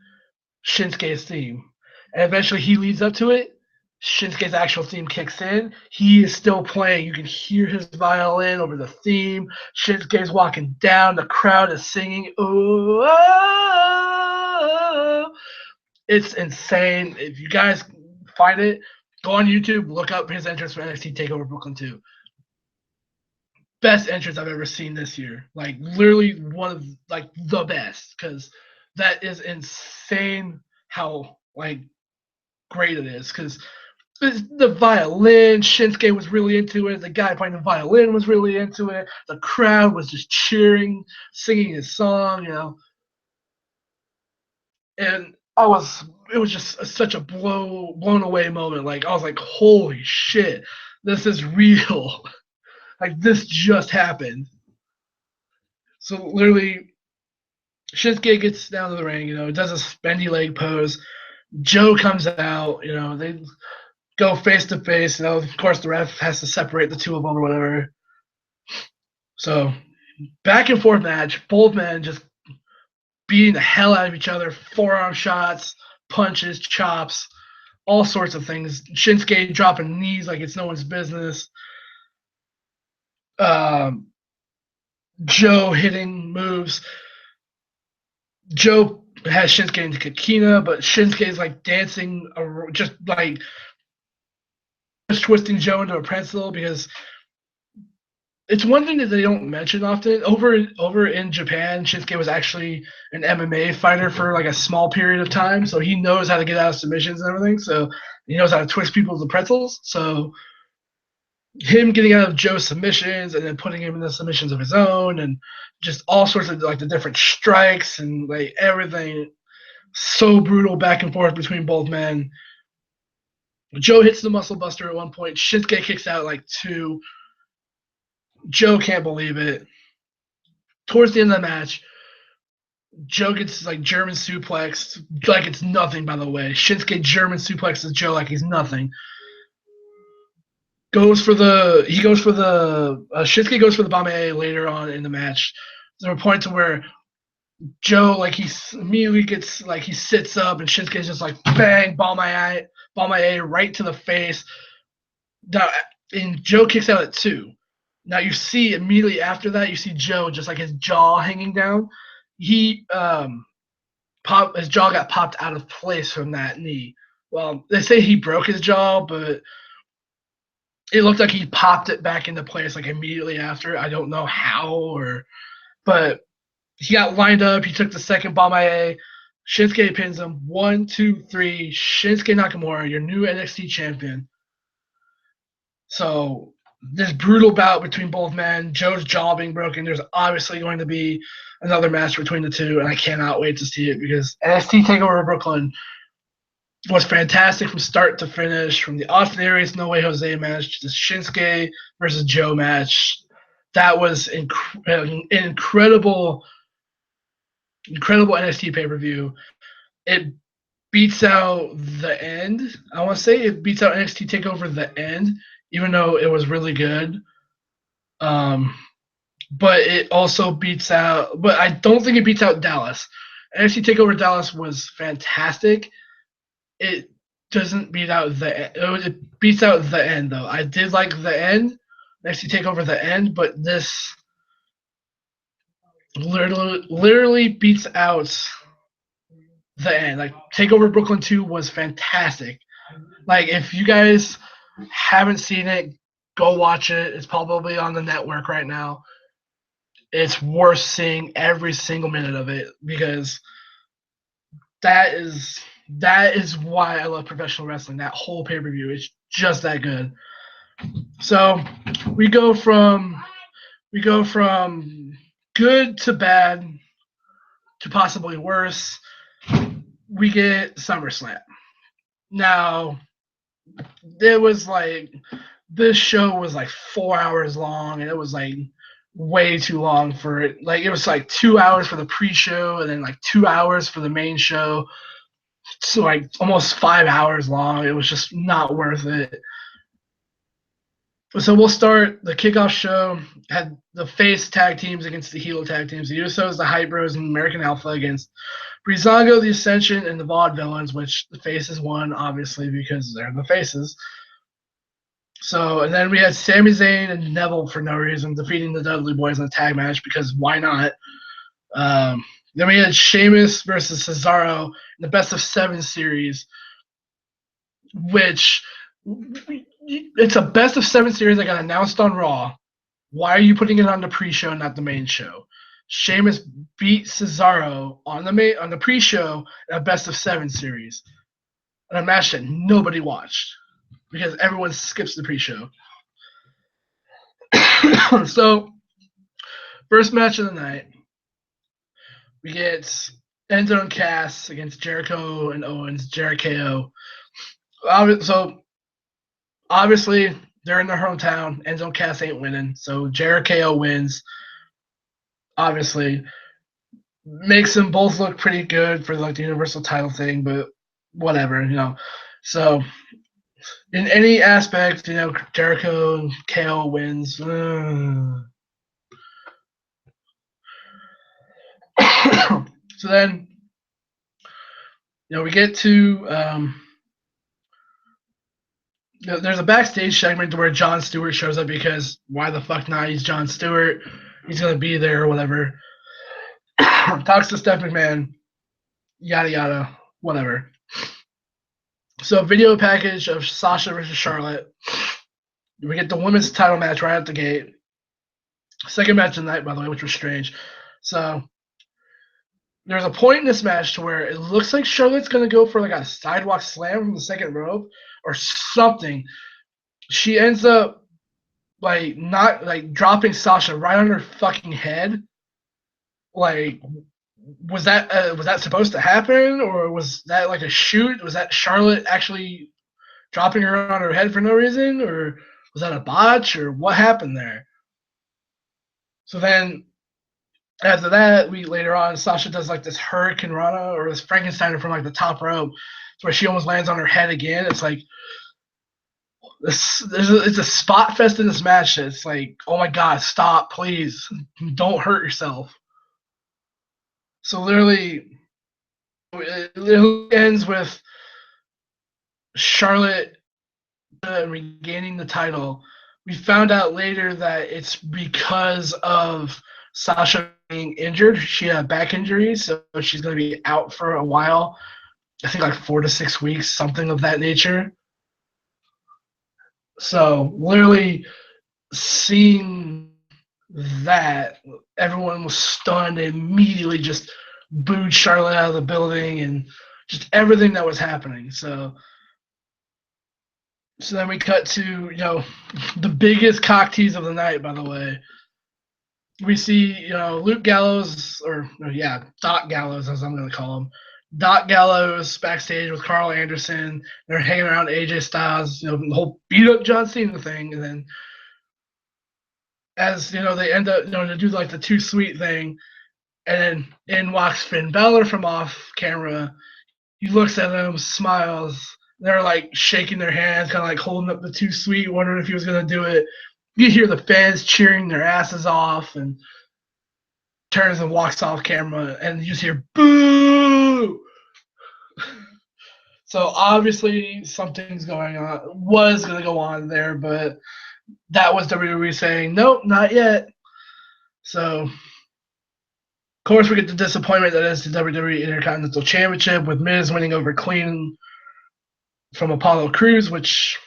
Shinsuke's theme, and eventually he leads up to it. Shinsuke's actual theme kicks in. He is still playing. You can hear his violin over the theme. Shinsuke's walking down. The crowd is singing. Oh, oh. It's insane. If you guys find it, go on YouTube, look up his entrance for NXT Takeover Brooklyn 2. Best entrance I've ever seen this year. Literally one of the best, because that is insane how great it is. Because the violin, Shinsuke was really into it. The guy playing the violin was really into it. The crowd was just cheering, singing his song, And I was it was just such a blown away moment. Like I was like, holy shit, this is real. Like this just happened. So literally, Shinsuke gets down to the ring. Does a spendy leg pose. Joe comes out. They go face to face. Of course, the ref has to separate the two of them or whatever. So back and forth match. Both men just beating the hell out of each other. Forearm shots, punches, chops, all sorts of things. Shinsuke dropping knees like it's no one's business. Joe hitting moves. Joe has Shinsuke into Kakina, but Shinsuke is like dancing, just like just twisting Joe into a pretzel because it's one thing that they don't mention often. Over in Japan, Shinsuke was actually an MMA fighter for like a small period of time, so he knows how to get out of submissions and everything. So he knows how to twist people into pretzels. So him getting out of Joe's submissions and then putting him in the submissions of his own and just all sorts of like the different strikes and like everything so brutal back and forth between both men. Joe hits the muscle buster at one point. Shinsuke kicks out like two. Joe can't believe it. Towards the end of the match, Joe gets like German suplex like it's nothing, by the way. Shinsuke German suplexes Joe like he's nothing. Shinsuke goes for the Bombe later on in the match. There's a point to where Joe like he immediately gets like he sits up and Shinsuke's just like bang Bombe right to the face. Now, and Joe kicks out at 2. Now you see immediately after that you see Joe just like his jaw hanging down. His jaw got popped out of place from that knee. Well, they say he broke his jaw, but it looked like he popped it back into place like immediately after. I don't know how but he got lined up. He took the second Bombe. Shinsuke pins him. 1, 2, 3. Shinsuke Nakamura, your new NXT champion. So this brutal bout between both men. Joe's jaw being broken. There's obviously going to be another match between the two, and I cannot wait to see it because NXT Takeover Brooklyn was fantastic from start to finish. From the Austin Aries No Way Jose match to the Shinsuke versus Joe match, that was an incredible NXT pay per view. It beats out the end. I want to say it beats out NXT Takeover the end, even though it was really good. But it also beats out. But I don't think it beats out Dallas. NXT Takeover Dallas was fantastic. It doesn't beat out it beats out the end though. I did like the end. NXT Takeover the end, but this literally beats out the end. Like Takeover Brooklyn 2 was fantastic. Like if you guys haven't seen it, go watch it. It's probably on the network right now. It's worth seeing every single minute of it because that is why I love professional wrestling. That whole pay-per-view is just that good. So we go from good to bad to possibly worse. We get SummerSlam. Now, it was like this show was like 4 hours long, and it was like way too long for it. Like it was like 2 hours for the pre-show, and then like 2 hours for the main show. So like almost 5 hours long. It was just not worth it. So we'll start the kickoff show. Had the face tag teams against the heel tag teams. The Usos, the Hype Bros, and American Alpha against Breezango, the Ascension, and the Vaudevillains, which the faces won, obviously, because they're the faces. So, and then we had Sami Zayn and Neville for no reason defeating the Dudley Boys in a tag match because why not? Then we had Sheamus versus Cesaro in the best of 7 series, which it's a best of 7 series that got announced on Raw. Why are you putting it on the pre-show, not the main show? Sheamus beat Cesaro on the pre-show in a best of 7 series, in a match that nobody watched because everyone skips the pre-show. So, first match of the night, we get Enzo and Cass against Jericho and Owens, Jericho. So obviously they're in their hometown. Enzo and Cass ain't winning, so Jericho wins. Obviously, makes them both look pretty good for like the Universal title thing, but whatever, So in any aspect, Jericho and KO wins. So then, we get to there's a backstage segment where Jon Stewart shows up because why the fuck not? He's Jon Stewart. He's gonna be there or whatever. Talks to Steph McMahon. Yada yada. Whatever. So video package of Sasha versus Charlotte. We get the women's title match right at the gate. Second match of the night, by the way, which was strange. So there's a point in this match to where it looks like Charlotte's gonna go for like a sidewalk slam from the second rope or something. She ends up like not like dropping Sasha right on her fucking head. Like, was that supposed to happen, or was that like a shoot? Was that Charlotte actually dropping her on her head for no reason, or was that a botch, or what happened there? So then after that, later on Sasha does like this Hurricane Rana or this Frankensteiner from like the top rope, where she almost lands on her head again. It's like it's a spot fest in this match. It's like, oh my god, stop, please, don't hurt yourself. So literally, it ends with Charlotte regaining the title. We found out later that it's because of Sasha being injured. She had a back injury, so she's going to be out for a while. I think like 4 to 6 weeks, something of that nature. So literally seeing that, everyone was stunned and immediately just booed Charlotte out of the building and just everything that was happening. So then we cut to, the biggest cock tease of the night, by the way. We see, Luke Gallows, Doc Gallows, as I'm going to call him. Doc Gallows backstage with Carl Anderson. They're hanging around AJ Styles, the whole beat up John Cena thing. And then as, they end up, to do like the too sweet thing. And then in walks Finn Balor from off camera. He looks at him, smiles. They're like shaking their hands, kind of like holding up the too sweet, wondering if he was going to do it. You hear the fans cheering their asses off, and turns and walks off camera, and you just hear boo. So obviously something's going on, was going to go on there, but that was WWE saying, nope, not yet. So, of course, we get the disappointment that is the WWE Intercontinental Championship with Miz winning over Clean from Apollo Crews, which,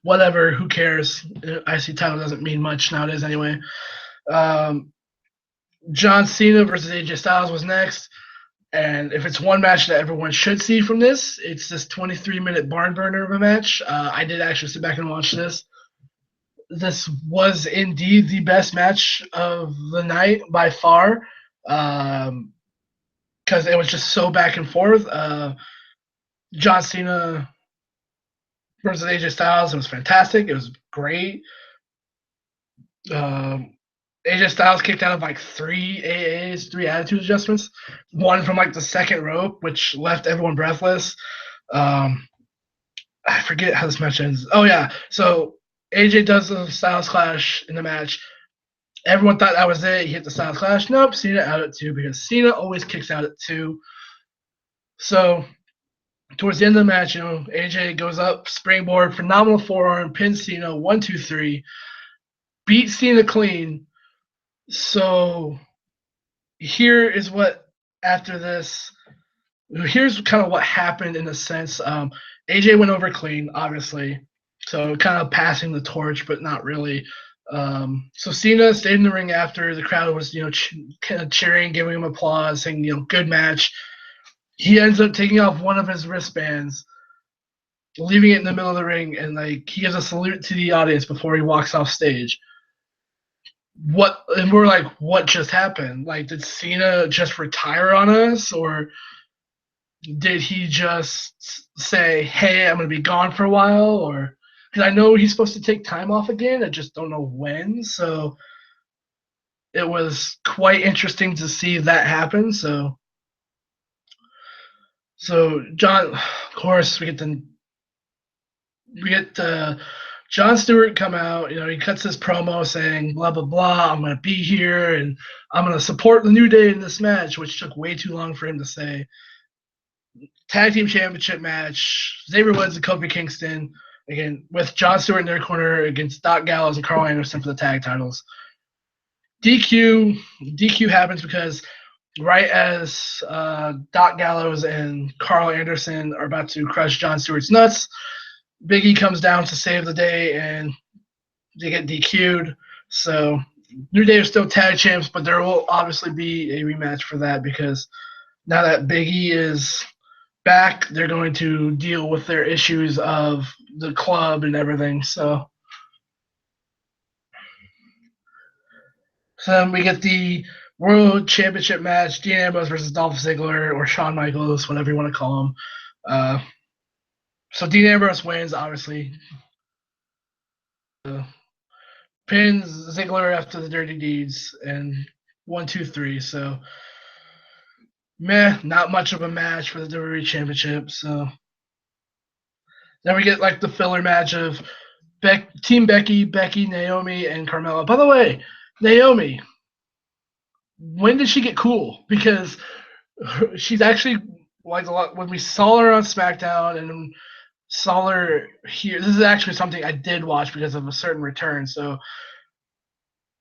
whatever, who cares? IC title doesn't mean much nowadays anyway. John Cena versus AJ Styles was next. And if it's one match that everyone should see from this, it's this 23-minute barn burner of a match. I did actually sit back and watch this. This was indeed the best match of the night by far, because it was just so back and forth. John Cena versus AJ Styles, it was fantastic. It was great. AJ Styles kicked out of like 3 AAs, 3 attitude adjustments. One from like the second rope, which left everyone breathless. I forget how this match ends. Oh yeah, so AJ does the Styles Clash in the match. Everyone thought that was it. He hit the Styles Clash. Nope, Cena out at 2 because Cena always kicks out at 2. So towards the end of the match, AJ goes up, springboard, phenomenal forearm, pins Cena, 1, 2, 3, beats Cena clean. So here is what, after this, here's kind of what happened in a sense. AJ went over clean, obviously, so kind of passing the torch, but not really. So Cena stayed in the ring after. The crowd was, kind of cheering, giving him applause, saying, good match. He ends up taking off one of his wristbands, leaving it in the middle of the ring, and like he gives a salute to the audience before he walks off stage. And we're like, what just happened? Like, did Cena just retire on us, or did he just say, "Hey, I'm gonna be gone for a while"? Or because I know he's supposed to take time off again, I just don't know when. So it was quite interesting to see that happen. So John, of course, we get John Stewart come out. You know, he cuts his promo saying blah blah blah. I'm gonna be here and I'm gonna support the New Day in this match, which took way too long for him to say. Tag team championship match: Xavier Woods and Kofi Kingston again with John Stewart in their corner against Doc Gallows and Carl Anderson for the tag titles. DQ happens because right as Doc Gallows and Carl Anderson are about to crush John Stewart's nuts, Big E comes down to save the day, and they get DQ'd. So New Day are still tag champs, but there will obviously be a rematch for that because now that Big E is back, they're going to deal with their issues of the club and everything. So then we get the World Championship match: Dean Ambrose versus Dolph Ziggler or Shawn Michaels, whatever you want to call him. So Dean Ambrose wins, obviously. Pins Ziggler after the Dirty Deeds and 1, 2, 3. So not much of a match for the WWE Championship. So then we get like the filler match of Team Becky, Naomi, and Carmella. By the way, Naomi, when did she get cool? Because she's actually like a lot when we saw her on SmackDown and saw her here. This is actually something I did watch because of a certain return. So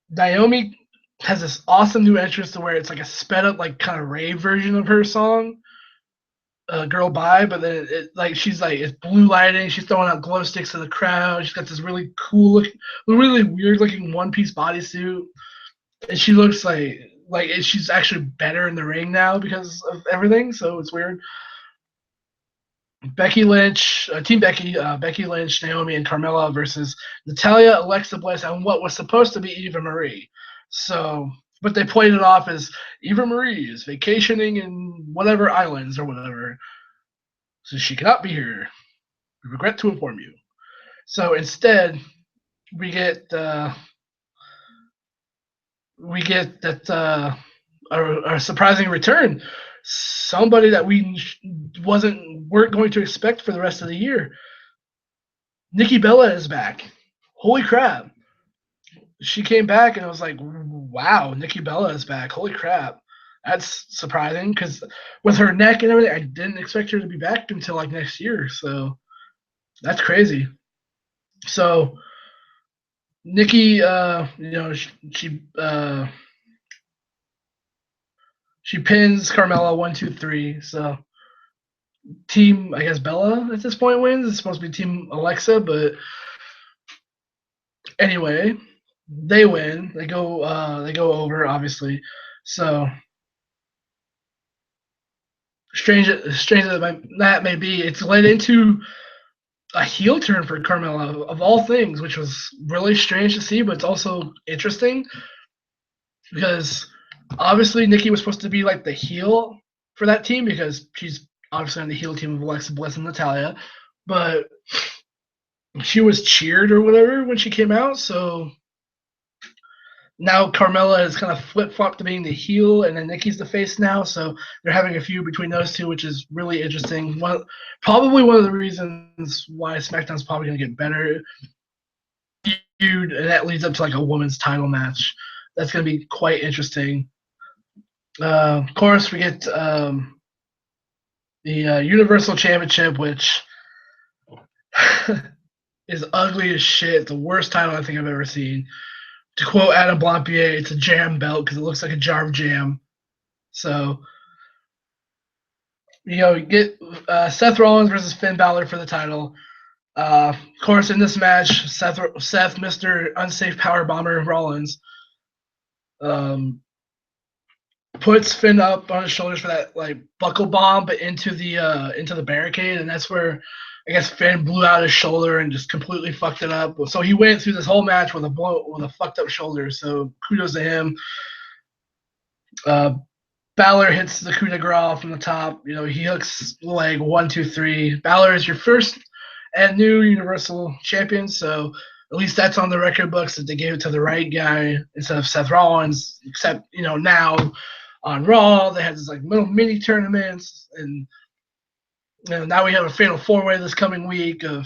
Naomi has this awesome new entrance to where it's like a sped up, like kind of rave version of her song, "Girl Bye." But then like she's like it's blue lighting. She's throwing out glow sticks to the crowd. She's got this really cool looking, really weird looking one piece bodysuit, and she looks like she's actually better in the ring now because of everything. So it's weird. Becky Lynch, Team Becky, Becky Lynch, Naomi, and Carmella versus Natalya, Alexa Bliss, and what was supposed to be Eva Marie. So, but they played it off as Eva Marie is vacationing in whatever islands or whatever, so she cannot be here. We regret to inform you. So instead, we get that a surprising return, somebody that we weren't going to expect for the rest of the year. Nikki Bella is back. Holy crap. She came back and I was like, wow, Nikki Bella is back. Holy crap. That's surprising because with her neck and everything, I didn't expect her to be back until like next year. So that's crazy. So Nikki, she pins Carmella 1, 2, 3. So team, I guess Bella at this point wins. It's supposed to be team Alexa, but anyway, they win. They go over obviously. So strange that may be, it's led into a heel turn for Carmella of all things, which was really strange to see, but it's also interesting because obviously Nikki was supposed to be like the heel for that team because she's obviously on the heel team of Alexa Bliss and Natalya, but she was cheered or whatever when she came out, so now Carmella has kind of flip flopped to being the heel, and then Nikki's the face now. So they're having a feud between those two, which is really interesting. Probably one of the reasons why SmackDown's probably going to get better. Feud, and that leads up to like a women's title match. That's going to be quite interesting. Of course, we get the Universal Championship, which is ugly as shit. The worst title I think I've ever seen. To quote Adam Blampier, it's a jam belt because it looks like a jar of jam. So, you get Seth Rollins versus Finn Balor for the title. Of course, in this match, Seth, Mr. Unsafe Power Bomber Rollins, puts Finn up on his shoulders for that like buckle bomb, but into the barricade, and that's where I guess Finn blew out his shoulder and just completely fucked it up. So he went through this whole match with a fucked up shoulder. So kudos to him. Balor hits the coup de grace from the top. He hooks the leg 1, 2, 3. Balor is your first and new Universal Champion, so at least that's on the record books that they gave it to the right guy instead of Seth Rollins. Except now on Raw they had this like little mini tournaments, and now we have a Fatal 4-Way this coming week of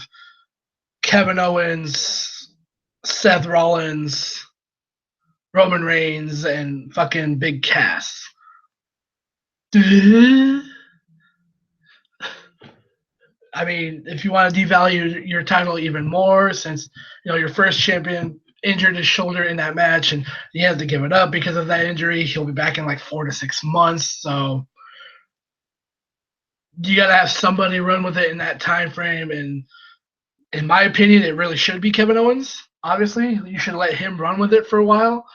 Kevin Owens, Seth Rollins, Roman Reigns, and fucking Big Cass. I mean, if you want to devalue your title even more, since your first champion injured his shoulder in that match, and he had to give it up because of that injury, he'll be back in like 4 to 6 months. So you got to have somebody run with it in that time frame. And in my opinion, it really should be Kevin Owens. Obviously, you should let him run with it for a while.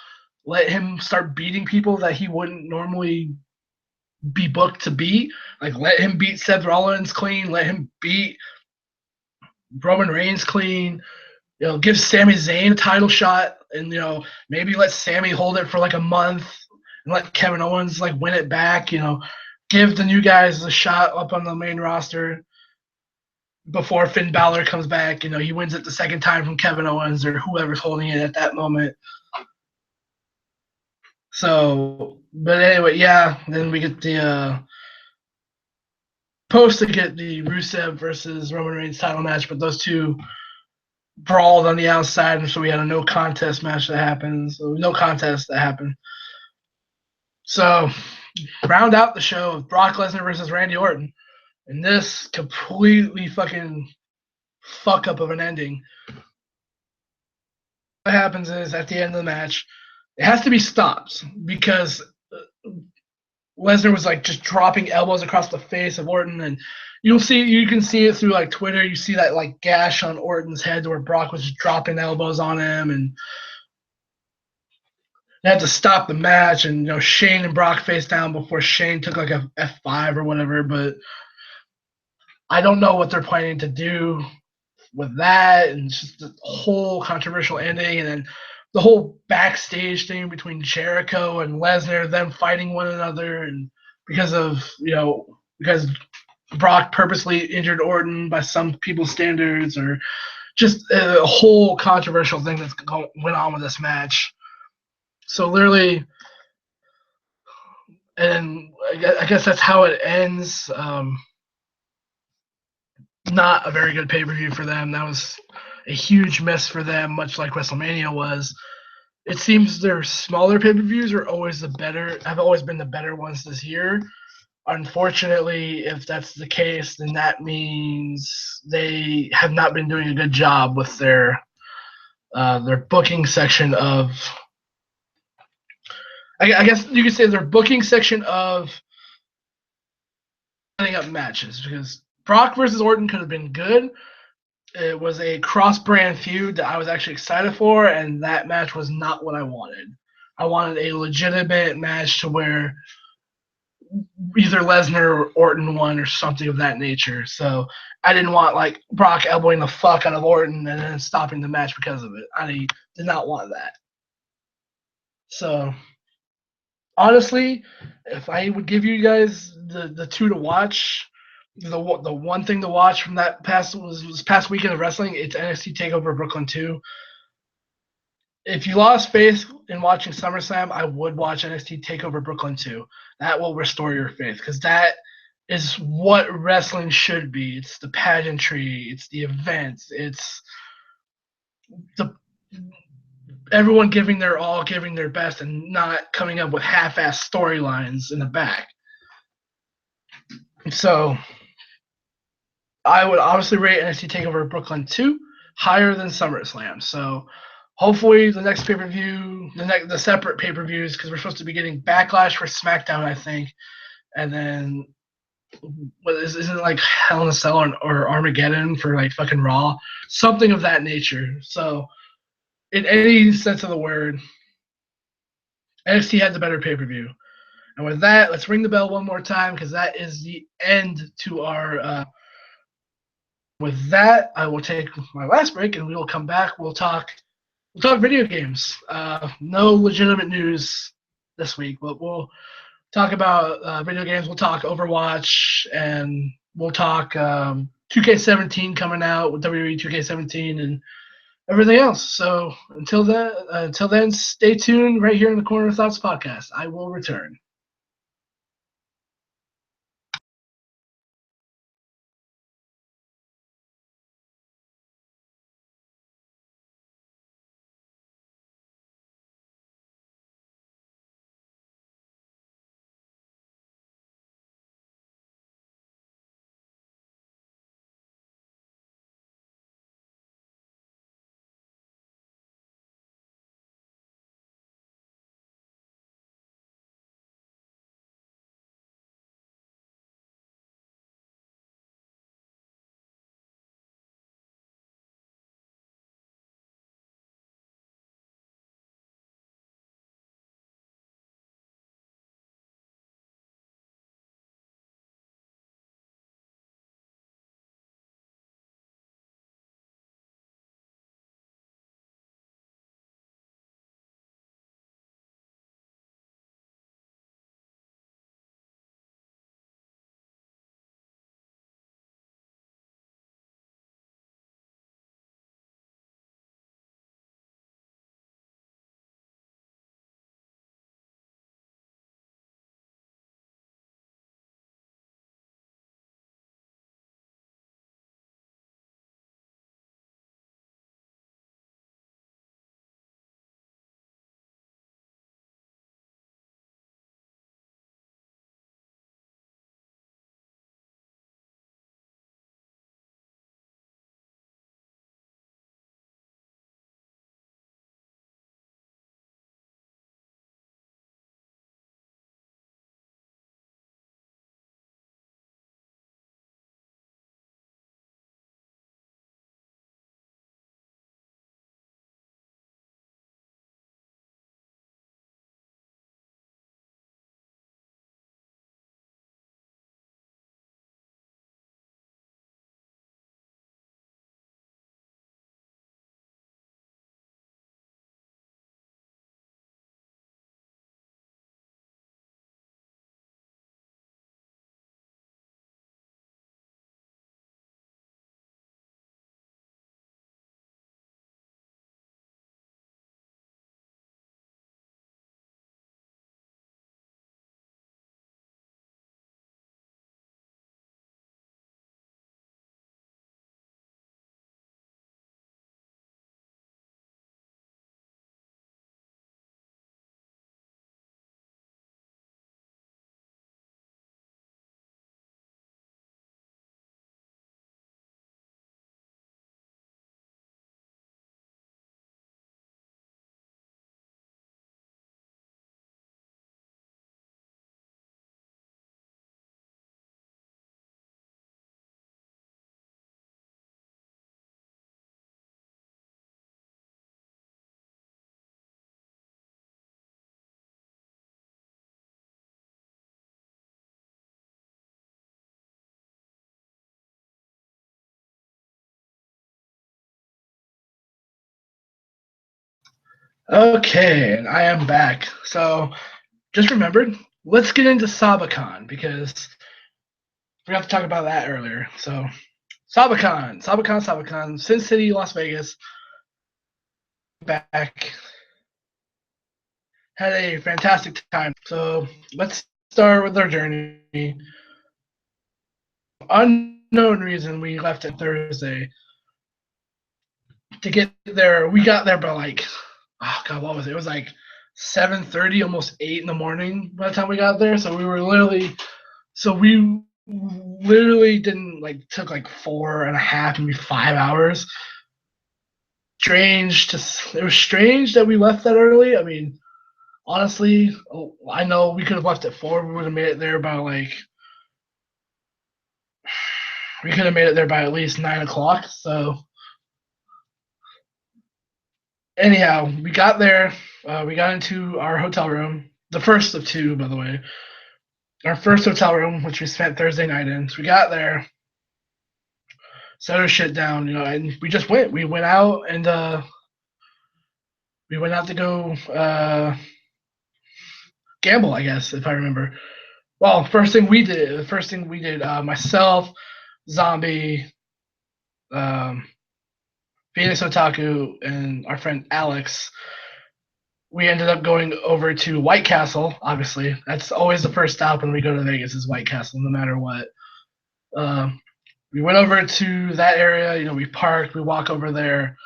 Let him start beating people that he wouldn't normally be booked to beat. Like, let him beat Seth Rollins clean. Let him beat Roman Reigns clean. Give Sami Zayn a title shot, and maybe let Sami hold it for like a month, and let Kevin Owens like win it back. Give the new guys a shot up on the main roster before Finn Balor comes back. He wins it the second time from Kevin Owens or whoever's holding it at that moment. So, but anyway, yeah. Then we get the post to get the Rusev versus Roman Reigns title match, but those two brawled on the outside, and so we had a no contest match that happened. So no contest that happened. So round out the show of Brock Lesnar versus Randy Orton, and this completely fucking fuck up of an ending. What happens is at the end of the match, it has to be stopped because Lesnar was like just dropping elbows across the face of Orton, and you can see it through like Twitter. You see that like gash on Orton's head where Brock was just dropping elbows on him, and they had to stop the match. And Shane and Brock faced down before Shane took like a F5 or whatever. But I don't know what they're planning to do with that, and just the whole controversial ending, and then the whole backstage thing between Jericho and Lesnar, them fighting one another, and because Brock purposely injured Orton by some people's standards, or just a whole controversial thing that went on with this match. So literally, and I guess that's how it ends. Not a very good pay-per-view for them. That was a huge miss for them, much like WrestleMania was. It seems their smaller pay-per-views have always been the better ones this year. Unfortunately, if that's the case, then that means they have not been doing a good job with their booking section of. I guess you could say their booking section of setting up matches, because Brock versus Orton could have been good. It was a cross-brand feud that I was actually excited for, and that match was not what I wanted. I wanted a legitimate match to where either Lesnar or Orton won or something of that nature. So I didn't want like Brock elbowing the fuck out of Orton and then stopping the match because of it. I did not want that. So honestly, if I would give you guys the two to watch, the one thing to watch from that past weekend of wrestling, it's NXT Takeover Brooklyn 2. If you lost faith in watching SummerSlam, I would watch NXT Takeover Brooklyn 2. That will restore your faith, because that is what wrestling should be. It's the pageantry, it's the events, it's the everyone giving their all, giving their best, and not coming up with half-ass storylines in the back. So I would obviously rate NXT Takeover Brooklyn 2 higher than SummerSlam. So hopefully the next pay-per-view, the separate pay-per-views, because we're supposed to be getting Backlash for SmackDown, I think, and then isn't it like Hell in a Cell or Armageddon for like fucking Raw, something of that nature. So in any sense of the word, NXT had the better pay-per-view. And with that, let's ring the bell one more time, because that is the end to our with that, I will take my last break, and we will come back. We'll talk video games. No legitimate news this week, but we'll talk about video games. We'll talk Overwatch, and we'll talk 2K17 coming out with WWE 2K17 and everything else. So until then, stay tuned right here in the Corner of Thoughts podcast. I will return. Okay, and I am back. So just remembered, let's get into Sabakon because we forgot to talk about that earlier. So Sabakon, Sin City, Las Vegas, back. Had a fantastic time. So let's start with our journey. Unknown reason we left it Thursday. To get there, we got there by like, oh god, what was it? It was like 7:30, almost 8 in the morning by the time we got there. So we literally didn't like took like 4.5, maybe 5 hours. It was strange that we left that early. I mean, honestly, I know we could have left at 4. We would have made it there by at least 9 o'clock. So anyhow, we got there. We got into our hotel room, the first of two, by the way. Our first hotel room, which we spent Thursday night in. So we got there, set our shit down, and we just went. We went out and we went out to go gamble, I guess, if I remember. Well, first thing we did, myself, Zombie, um, Phoenix Otaku, and our friend Alex, we ended up going over to White Castle. Obviously, that's always the first stop when we go to Vegas is White Castle, no matter what. Um, we went over to that area. We parked. We walk over there.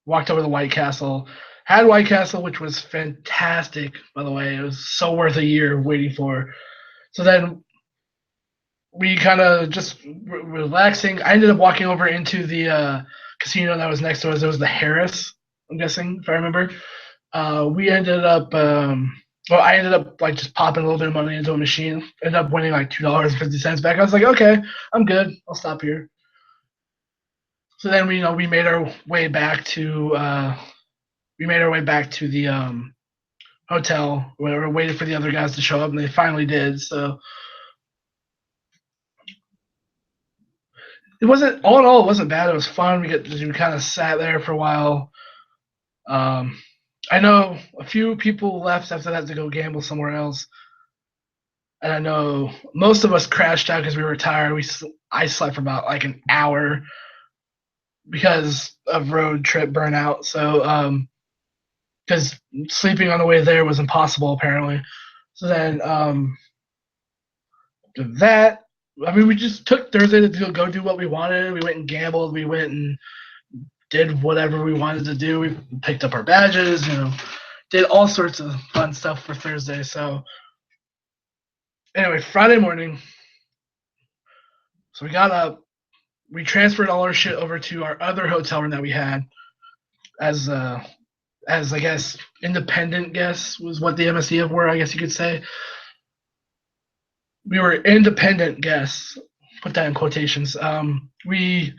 Walked over to White Castle. Had White Castle, which was fantastic, by the way. It was so worth a year waiting for. So then we kind of just relaxing. I ended up walking over into the casino that was next to us. It was the Harris, I'm guessing, if I remember. We ended up, well, I ended up like just popping a little bit of money into a machine. Ended up winning like $2.50 back. I was like, okay, I'm good. I'll stop here. So then we made our way back to the hotel. We were waiting for the other guys to show up, and they finally did. So it wasn't all in all. It wasn't bad. It was fun. We kind of sat there for a while. Um, I know a few people left after that to go gamble somewhere else, and I know most of us crashed out because we were tired. I slept for about like an hour because of road trip burnout. So because sleeping on the way there was impossible apparently. So then that I mean we just took Thursday to go do what we wanted. We went and gambled. We went and did whatever we wanted to do. We picked up our badges, did all sorts of fun stuff for Thursday. So anyway, Friday morning, so we got up, we transferred all our shit over to our other hotel room that we had as I guess independent guests was what the MSDF were, I guess you could say. We were independent guests, put that in quotations. We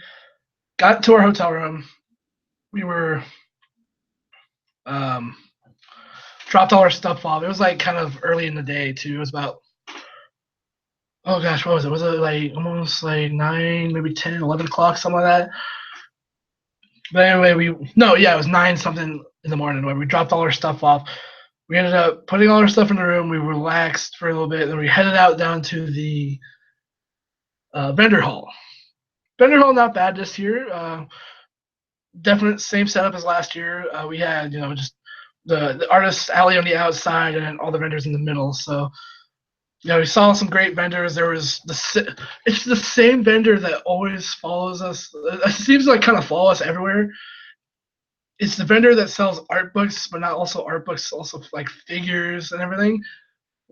got to our hotel room. We were um, dropped all our stuff off. It was like kind of early in the day too. It was about, oh gosh, what was it? Was it like almost like 9, maybe 10, 11 o'clock, something like that? But anyway, it was 9 something in the morning when we dropped all our stuff off. We ended up putting all our stuff in the room. We relaxed for a little bit. Then we headed out down to the vendor hall. Vendor hall, not bad this year. Definite same setup as last year. We had, just the artist alley on the outside and all the vendors in the middle. So, we saw some great vendors. It's the same vendor that always follows us. It seems like kind of follow us everywhere. It's the vendor that sells art books, but not also art books, also like figures and everything.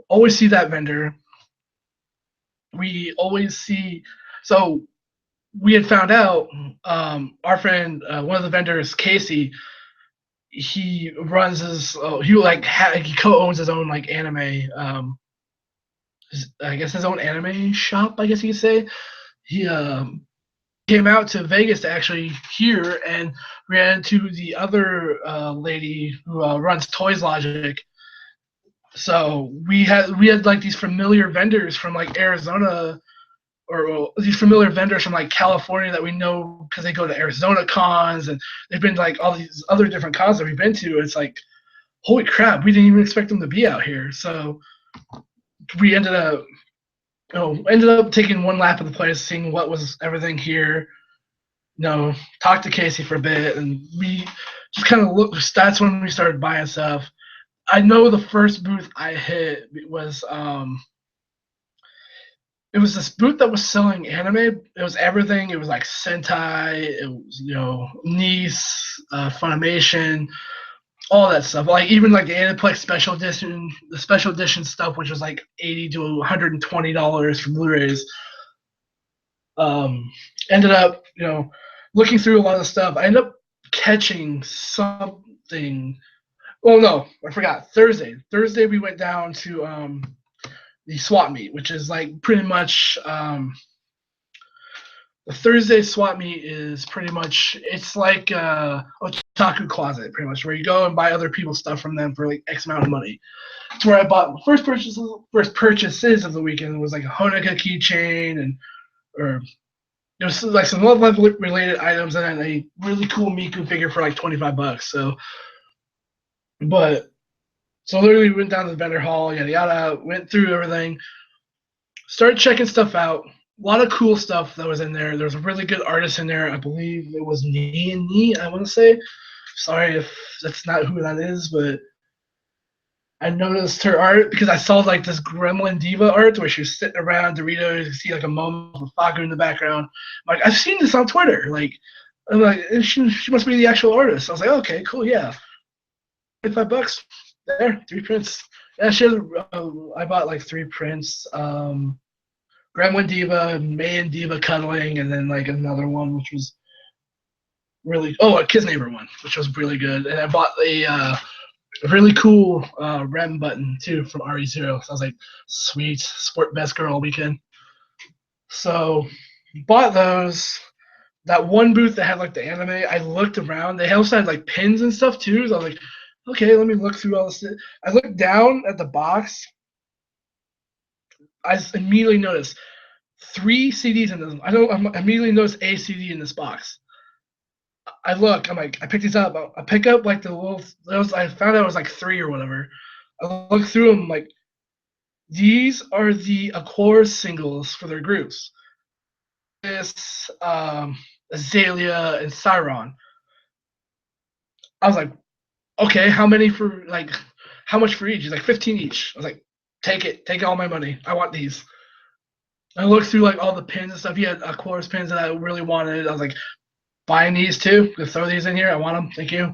Always see that vendor. We always see. So we had found out our friend, one of the vendors, Casey. He runs he co-owns his own like anime. I guess his own anime shop. I guess you could say. He came out to Vegas to actually hear and ran into the other lady who runs Toys Logic. So we had like these familiar vendors from like Arizona, or these familiar vendors from like California that we know because they go to Arizona cons, and they've been to like all these other different cons that we've been to. It's like, holy crap, we didn't even expect them to be out here. So we ended up taking one lap of the place, seeing what was everything here. Talked to Casey for a bit, and we just kind of looked. That's when we started buying stuff. I know the first booth I hit was it was this booth that was selling anime. It was everything. It was like Sentai. It was Nice, Funimation, all that stuff. Like even like the Aniplex special edition, the special edition stuff, which was like $80 to $120 for Blu-rays. Ended up looking through a lot of the stuff. I ended up catching something. Oh no, I forgot. Thursday we went down to the swap meet, which is like pretty much the Thursday swap meet is pretty much, it's like otaku closet, pretty much, where you go and buy other people's stuff from them for like X amount of money. It's where I bought my first purchases of the weekend. It was like a Honoka keychain and or there was like some Love Live related items and then a really cool Miku figure for like $25. So, but so literally went down to the vendor hall, yada yada, went through everything, started checking stuff out. A lot of cool stuff that was in there. There was a really good artist in there. I believe it was Nee, I want to say. Sorry if that's not who that is, but I noticed her art because I saw like this Gremlin Diva art where she was sitting around Doritos. You see like a moment of Faku in the background. I'm like, I've seen this on Twitter. Like, I'm like, she must be the actual artist. I was like, okay, cool, yeah. $25. There, 3 prints. Yeah, she has, I bought like 3 prints. Gremlin Diva, May and Diva cuddling, and then like another one which was really a Kiss Neighbor one, which was really good. And I bought a really cool Rem button too from RE0. So I was like, sweet, sport best girl weekend. So bought those. That one booth that had like the anime, I looked around. They also had like pins and stuff too. So I was like, okay, let me look through all this. I looked down at the box. I immediately noticed 3 CDs in this. I immediately noticed a CD in this box. I look. I'm like, I picked these up. I pick up like the little. Those I found out it was like 3 or whatever. I look through them like these are the Aquars singles for their groups. This Azalea and Cyron. I was like, okay, how many for like how much for each? He's like 15 each. I was like, take all my money. I want these. I looked through like all the pins and stuff. He had Aquars pins that I really wanted. I was like, buying these too. Just throw these in here. I want them. Thank you.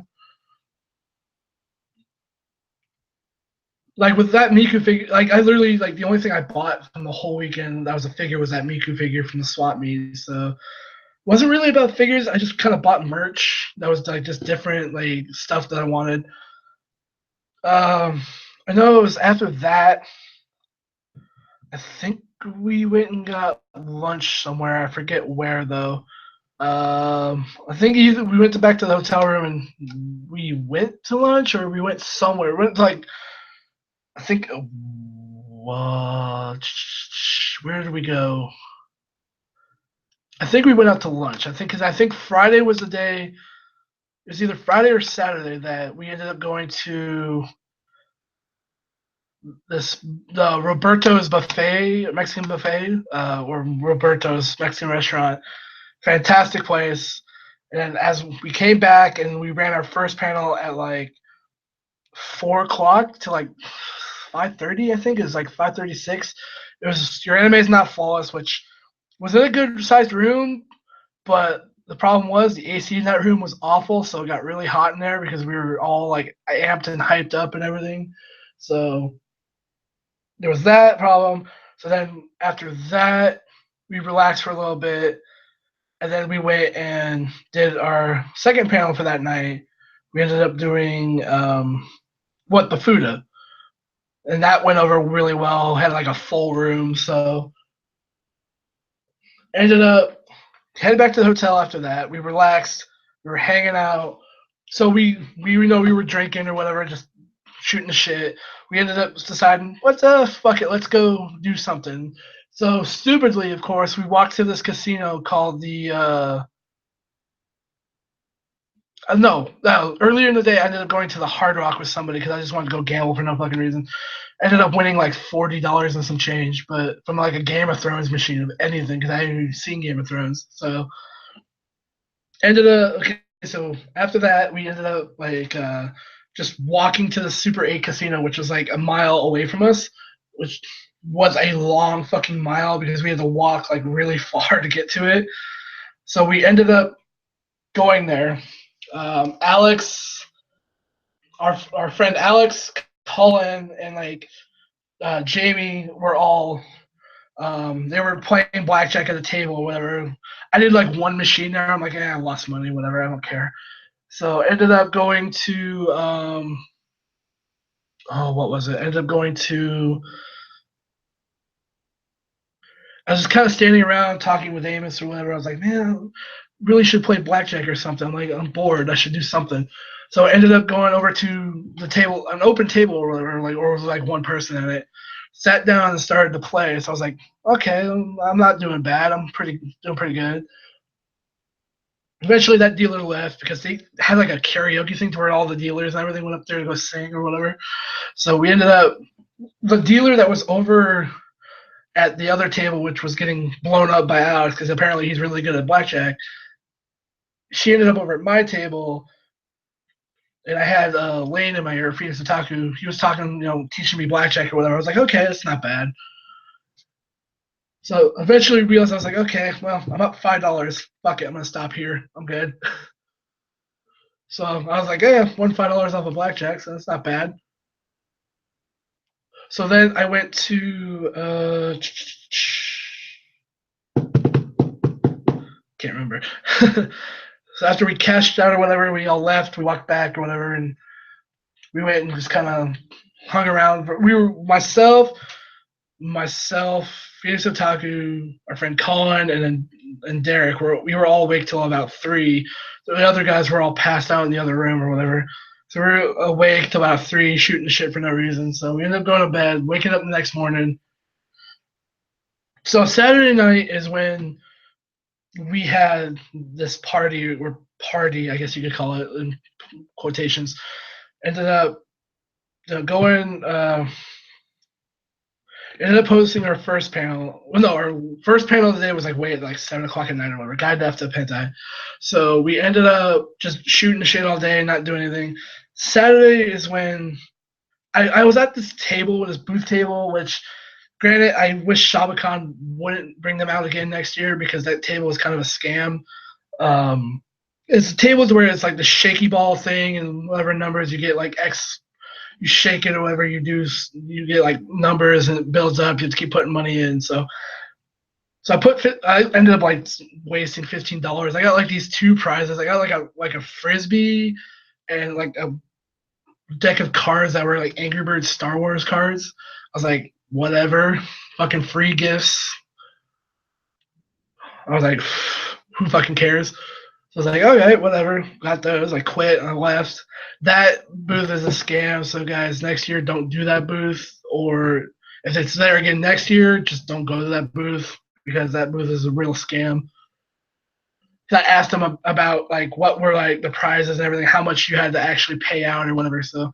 Like with that Miku figure, like I literally like the only thing I bought from the whole weekend that was a figure was that Miku figure from the swap meet. So wasn't really about figures. I just kind of bought merch that was like just different like stuff that I wanted. Um, I know it was after that. I think we went and got lunch somewhere. I forget where though. I think either we went back to the hotel room and we went to lunch or we went somewhere. We went to, like I think where did we go? I think we went out to lunch. I think because I think Friday was the day. It was either Friday or Saturday that we ended up going to the Roberto's buffet, Mexican buffet, or Roberto's Mexican restaurant. Fantastic place. And as we came back and we ran our first panel at like 4 o'clock to like 5:30, I think it was like 5:36. It was your anime is not flawless, which was in a good sized room, but the problem was the AC in that room was awful, so it got really hot in there because we were all like amped and hyped up and everything. So there was that problem. So then after that, we relaxed for a little bit, and then we went and did our second panel for that night. We ended up doing what the Fuda, and that went over really well. Had like a full room, so ended up headed back to the hotel after that. We relaxed. We were hanging out. So we know we were drinking or whatever, just shooting the shit. We ended up deciding, what the fuck it, let's go do something. So stupidly, of course, we walked to this casino called the no, earlier in the day, I ended up going to the Hard Rock with somebody because I just wanted to go gamble for no fucking reason. Ended up winning like $40 and some change, but from like a Game of Thrones machine of anything because I hadn't even seen Game of Thrones. So ended up okay. So after that, we ended up like just walking to the Super 8 casino, which was like a mile away from us, which was a long fucking mile because we had to walk like really far to get to it. So we ended up going there. Alex, our friend Alex, Cullen, and like Jamie were all they were playing blackjack at the table or whatever. I did like one machine there. I'm like, I lost money, whatever. I don't care. So ended up going to what was it? Ended up going to I was just kind of standing around talking with Amos or whatever. I was like, man, really should play blackjack or something. I'm like, I'm bored. I should do something. So I ended up going over to the table, an open table or whatever, like, or it was like one person at it. Sat down and started to play. So I was like, okay, I'm not doing bad. I'm doing pretty good. Eventually, that dealer left because they had like a karaoke thing to where all the dealers and everything went up there to go sing or whatever. So we ended up the dealer that was over at the other table, which was getting blown up by Alex because apparently he's really good at blackjack. She ended up over at my table, and I had Lane in my ear, Phoenix Otaku. He was talking, teaching me blackjack or whatever. I was like, okay, that's not bad. So eventually realized I was like, okay, well, I'm up $5. Fuck it, I'm gonna stop here. I'm good. So I was like, yeah, won $5 off of blackjack, so that's not bad. So then I went to can't remember. So after we cashed out or whatever, we all left. We walked back or whatever, and we went and just kind of hung around. We were myself, Phoenix Otaku, our friend Colin, and Derek. We were all awake till about 3. The other guys were all passed out in the other room or whatever. So we were awake till about 3, shooting the shit for no reason. So we ended up going to bed, waking up the next morning. So Saturday night is when we had this party, or party, I guess you could call it in quotations. Ended up going. Ended up hosting our first panel. Well, no, our first panel of the day was like way at like 7 o'clock at night or whatever. Guide left to Pentai. So we ended up just shooting the shit all day, not doing anything. Saturday is when I was at this table, this booth table, which granted I wish Sabakon wouldn't bring them out again next year because that table was kind of a scam. It's tables where it's like the shaky ball thing and whatever numbers you get like X, you shake it or whatever you do, you get like numbers and it builds up. You have to keep putting money in. So I ended up like wasting $15. I got like these 2 prizes. I got like a frisbee and like a deck of cards that were like Angry Birds Star Wars cards. I was like, whatever, fucking free gifts. I was like, who fucking cares? So I was like, okay, whatever. Got those. I quit and I left. That booth is a scam. So guys, next year don't do that booth. Or if it's there again next year, just don't go to that booth because that booth is a real scam. I asked them about like what were like the prizes and everything, how much you had to actually pay out or whatever. So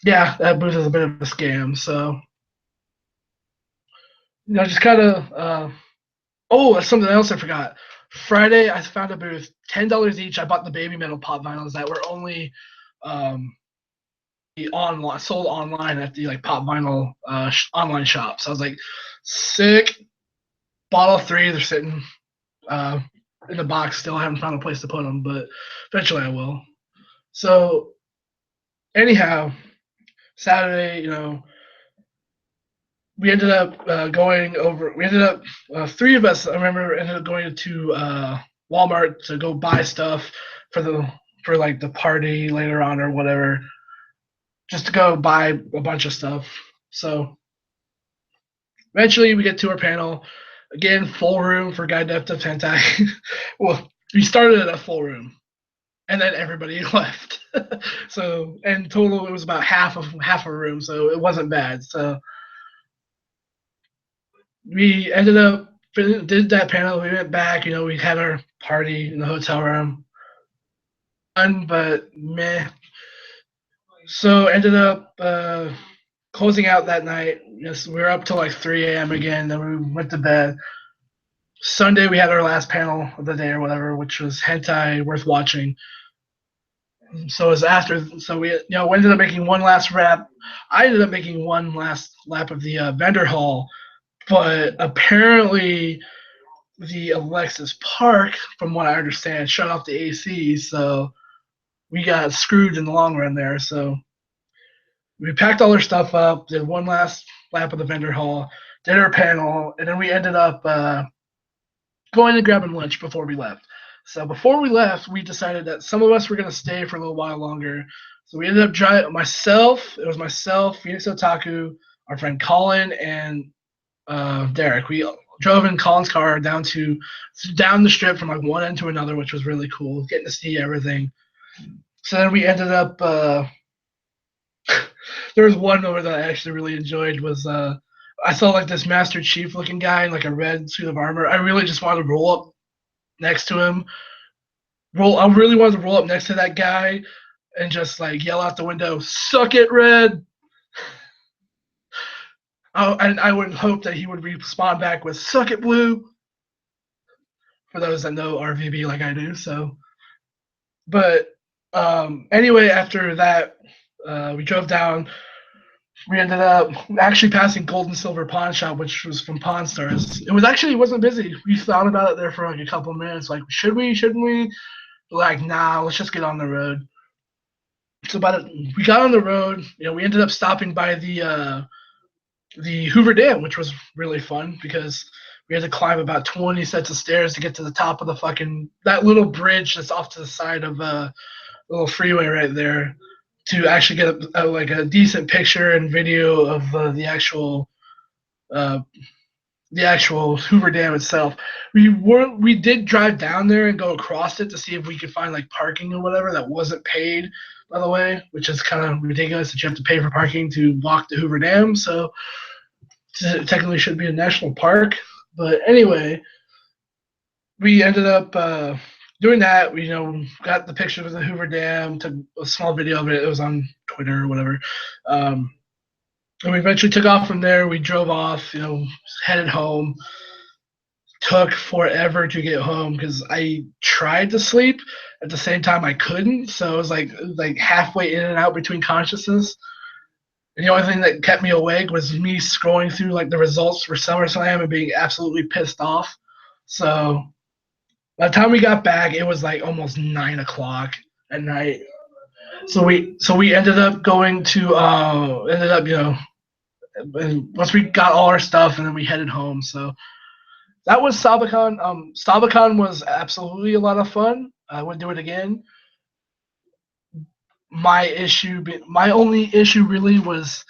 yeah, that booth is a bit of a scam. So just kind of. Oh, that's something else I forgot. Friday, I found a booth, $10 each. I bought the Baby Metal pop vinyls that were only um, online, sold online at the like pop vinyl online shop. So I was like, sick. Bottle 3, they're sitting uh, in the box still. I haven't found a place to put them, but eventually I will. So anyhow, Saturday, we ended up going over. We ended up 3 of us. I remember ended up going to Walmart to go buy stuff for like the party later on or whatever, just to go buy a bunch of stuff. So eventually we get to our panel. Again, full room for Guide Depth of Hentai. Well, we started at a full room, and then everybody left. So in total, it was about half a room. So it wasn't bad. So we ended up did that panel. We went back. We had our party in the hotel room. Fun, but meh. So ended up closing out that night. Yes, we were up till like 3 a.m. again. Then we went to bed. Sunday we had our last panel of the day or whatever, which was hentai worth watching. So it was after. So we ended up making one last wrap. I ended up making one last lap of the vendor hall, but apparently the Alexis Park, from what I understand, shut off the AC, so we got screwed in the long run there. So we packed all our stuff up, did one last lap of the vendor hall, did our panel, and then we ended up going and grabbing lunch before we left. So before we left, we decided that some of us were going to stay for a little while longer. So we ended up driving it was myself, Phoenix Otaku, our friend Colin, and Derek. We drove in Colin's car down the strip from like one end to another, which was really cool, getting to see everything. So then we ended up. There was one over that I actually really enjoyed. Was I saw like this Master Chief looking guy in like a red suit of armor. I really just wanted to roll up next to him. I really wanted to roll up next to that guy and just like yell out the window, "Suck it, Red!" Oh, and I would hope that he would respond back with "Suck it, Blue." For those that know RVB like I do, so. But anyway, after that, we drove down. We ended up actually passing Gold and Silver Pawn Shop, which was from Pawn Stars. It wasn't busy. We thought about it there for like a couple of minutes, like should we, shouldn't we? Like, nah, let's just get on the road. So we got on the road. We ended up stopping by the Hoover Dam, which was really fun because we had to climb about 20 sets of stairs to get to the top of that little bridge that's off to the side of a little freeway right there to actually get like a decent picture and video of uh, the actual Hoover Dam itself. We did drive down there and go across it to see if we could find like parking or whatever that wasn't paid, by the way, which is kind of ridiculous that you have to pay for parking to walk the Hoover Dam. So it technically should be a national park. But anyway, we ended up doing that. We got the picture of the Hoover Dam, took a small video of it. It was on Twitter or whatever. And we eventually took off from there. We drove off, headed home. Took forever to get home because I tried to sleep at the same time I couldn't. So it was like halfway in and out between consciousness. And the only thing that kept me awake was me scrolling through like the results for SummerSlam and being absolutely pissed off. So by the time we got back, it was like almost 9 o'clock at night. So we ended up going to and once we got all our stuff and then we headed home. So that was Sabakon. Sabakon was absolutely a lot of fun. I would do it again. My only issue really was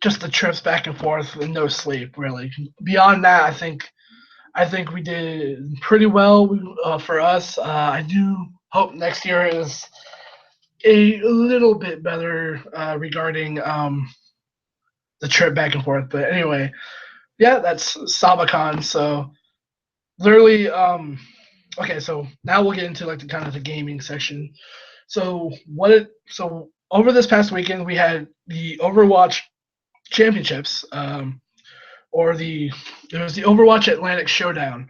just the trips back and forth and no sleep. Really, beyond that, I think we did pretty well for us. I do hope next year is a little bit better regarding the trip back and forth. But anyway, yeah, that's Sabakon. So literally, okay. So now we'll get into like the kind of the gaming section. So over this past weekend we had the Overwatch Championships, or it was the Overwatch Atlantic Showdown.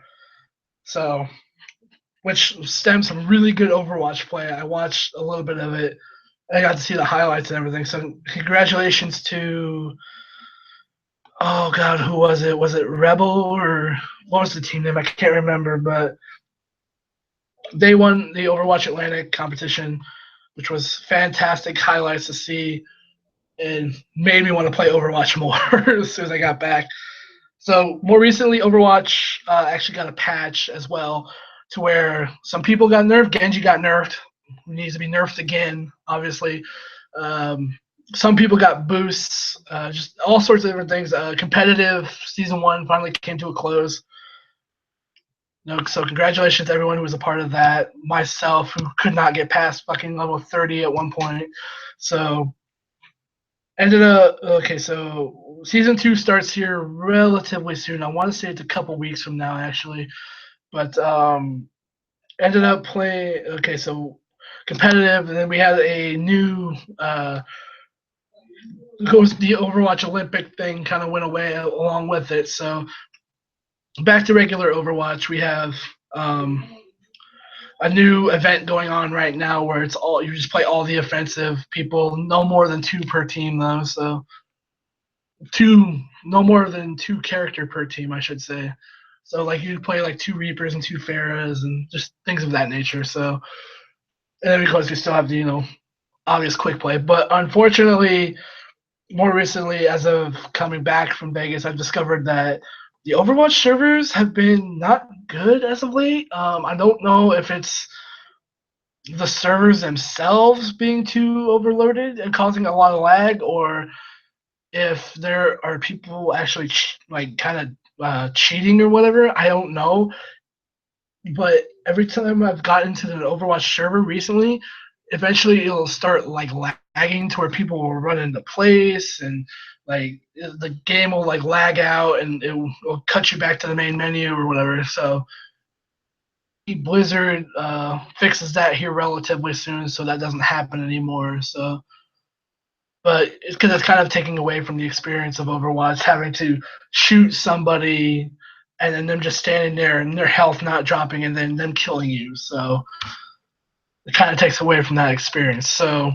So, which stems from really good Overwatch play. I watched a little bit of it. I got to see the highlights and everything. So, congratulations to, oh God, who was it? Was it Rebel or what was the team name? I can't remember, but they won the Overwatch Atlantic competition, which was fantastic highlights to see and made me want to play Overwatch more as soon as I got back. So more recently, Overwatch actually got a patch as well to where some people got nerfed. Genji got nerfed. He needs to be nerfed again, obviously. Some people got boosts, just all sorts of different things. Competitive Season 1 finally came to a close. So congratulations to everyone who was a part of that. Myself, who could not get past fucking level 30 at one point. So ended up okay. So Season 2 starts here relatively soon. I want to say it's a couple weeks from now, actually. But ended up playing. Okay, so competitive, and then we had a new goes the Overwatch Olympic thing kind of went away along with it. So back to regular Overwatch, we have a new event going on right now where it's all you just play all the offensive people, no more than 2 per team though. So no more than 2 character per team, I should say. So like you play like 2 Reapers and 2 Pharahs and just things of that nature. So and then of course we still have the obvious quick play, but unfortunately, more recently, as of coming back from Vegas, I've discovered that the Overwatch servers have been not good as of late. I don't know if it's the servers themselves being too overloaded and causing a lot of lag, or if there are people actually like kind of cheating or whatever. I don't know, but every time I've gotten to the Overwatch server recently, eventually it'll start like lagging to where people will run into place and like the game will like lag out and it'll cut you back to the main menu or whatever. So Blizzard fixes that here relatively soon, so that doesn't happen anymore. So, but it's because it's kind of taking away from the experience of Overwatch, having to shoot somebody and then them just standing there and their health not dropping and then them killing you. So it kind of takes away from that experience. So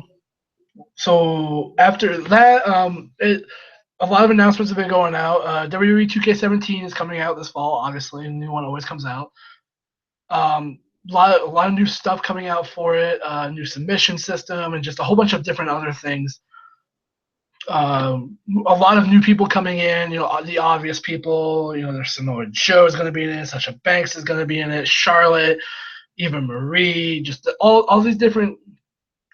after that, a lot of announcements have been going out. WWE 2K17 is coming out this fall. Obviously, a new one always comes out. A lot of new stuff coming out for it, new submission system, and just a whole bunch of different other things. A lot of new people coming in, the obvious people. There's Samoa Joe is going to be in it, Sasha Banks is going to be in it, Charlotte, Eva Marie, just all these different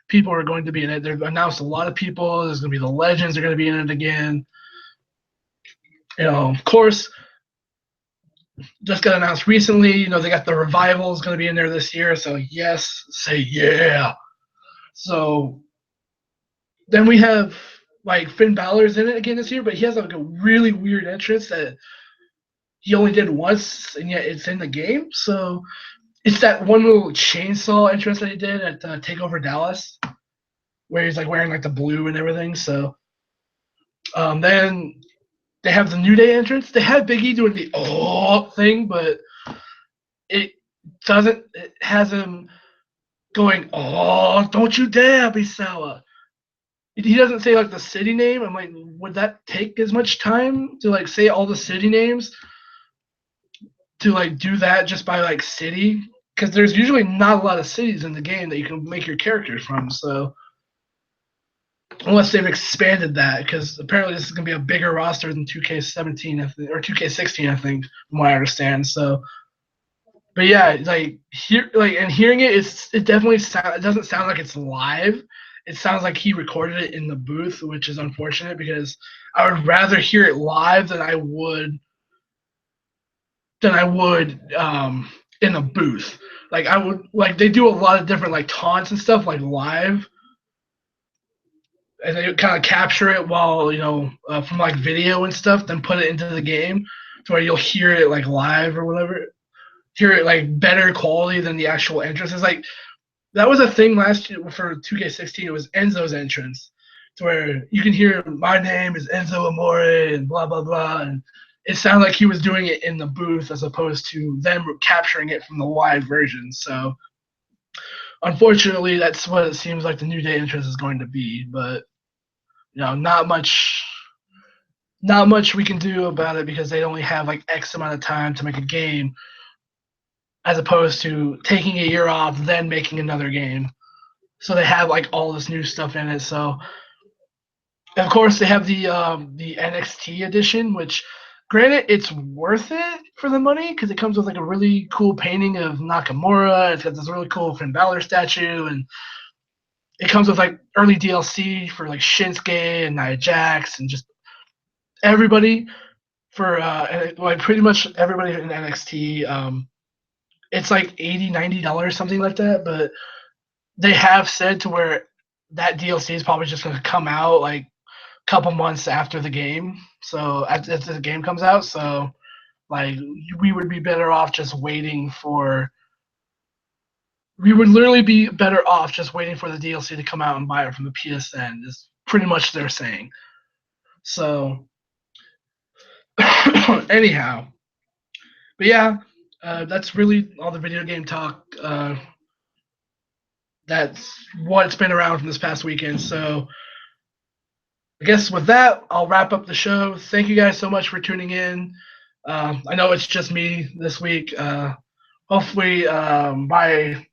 people are going to be in it. They've announced a lot of people. There's going to be the legends are going to be in it again. Of course, just got announced recently. They got the revival is going to be in there this year. So yes, say yeah. So then we have like Finn Balor's in it again this year, but he has like a really weird entrance that he only did once, and yet it's in the game. So it's that one little chainsaw entrance that he did at Takeover Dallas, where he's like wearing like the blue and everything. So then they have the New Day entrance. They have Big E doing the thing, but it doesn't. It has him going, don't you dare be sour. He doesn't say like the city name. I'm like, would that take as much time to like say all the city names to like do that just by like city? Because there's usually not a lot of cities in the game that you can make your characters from. So unless they've expanded that, because apparently this is going to be a bigger roster than 2K17 or 2K16, I think, from what I understand. So, but yeah, hearing it, it definitely it doesn't sound like it's live. It sounds like he recorded it in the booth, which is unfortunate because I would rather hear it live than I would in a booth. Like I would like they do a lot of different like taunts and stuff like live, and they kind of capture it while from like video and stuff, then put it into the game to where you'll hear it like live or whatever. Hear it like better quality than the actual entrance. It's like that was a thing last year for 2K16. It was Enzo's entrance, to where you can hear my name is Enzo Amore and blah blah blah, and it sounded like he was doing it in the booth as opposed to them capturing it from the live version. So unfortunately, that's what it seems like the New Day entrance is going to be. But not much we can do about it because they only have like X amount of time to make a game, as opposed to taking a year off then making another game. So they have like all this new stuff in it. So of course they have the NXT edition, which granted it's worth it for the money because it comes with like a really cool painting of Nakamura. It's got this really cool Finn Balor statue, and it comes with like early DLC for like Shinsuke and Nia Jax and just everybody for like pretty much everybody in NXT. It's like $80-$90 something like that, but they have said to where that DLC is probably just going to come out like a couple months after the game. So after the game comes out, so like we would be better off just waiting for. We would literally be better off just waiting for the DLC to come out and buy it from the PSN. Is pretty much they're saying. So anyhow, but yeah, that's really all the video game talk. That's what's been around from this past weekend. So I guess with that, I'll wrap up the show. Thank you guys so much for tuning in. I know it's just me this week. Hopefully, by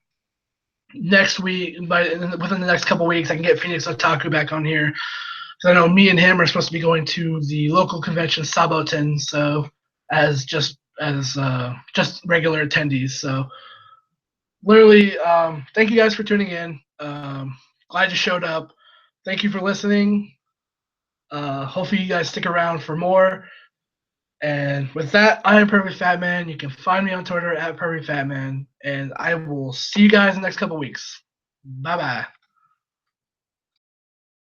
next week, within the next couple weeks, I can get Phoenix Otaku back on here. So I know me and him are supposed to be going to the local convention Sabakon, so as just regular attendees. So literally, thank you guys for tuning in. Glad you showed up. Thank you for listening. Hopefully you guys stick around for more. And with that, I am Perfect Fat Man. You can find me on Twitter at Perfect Fat Man, and I will see you guys in the next couple weeks. Bye bye.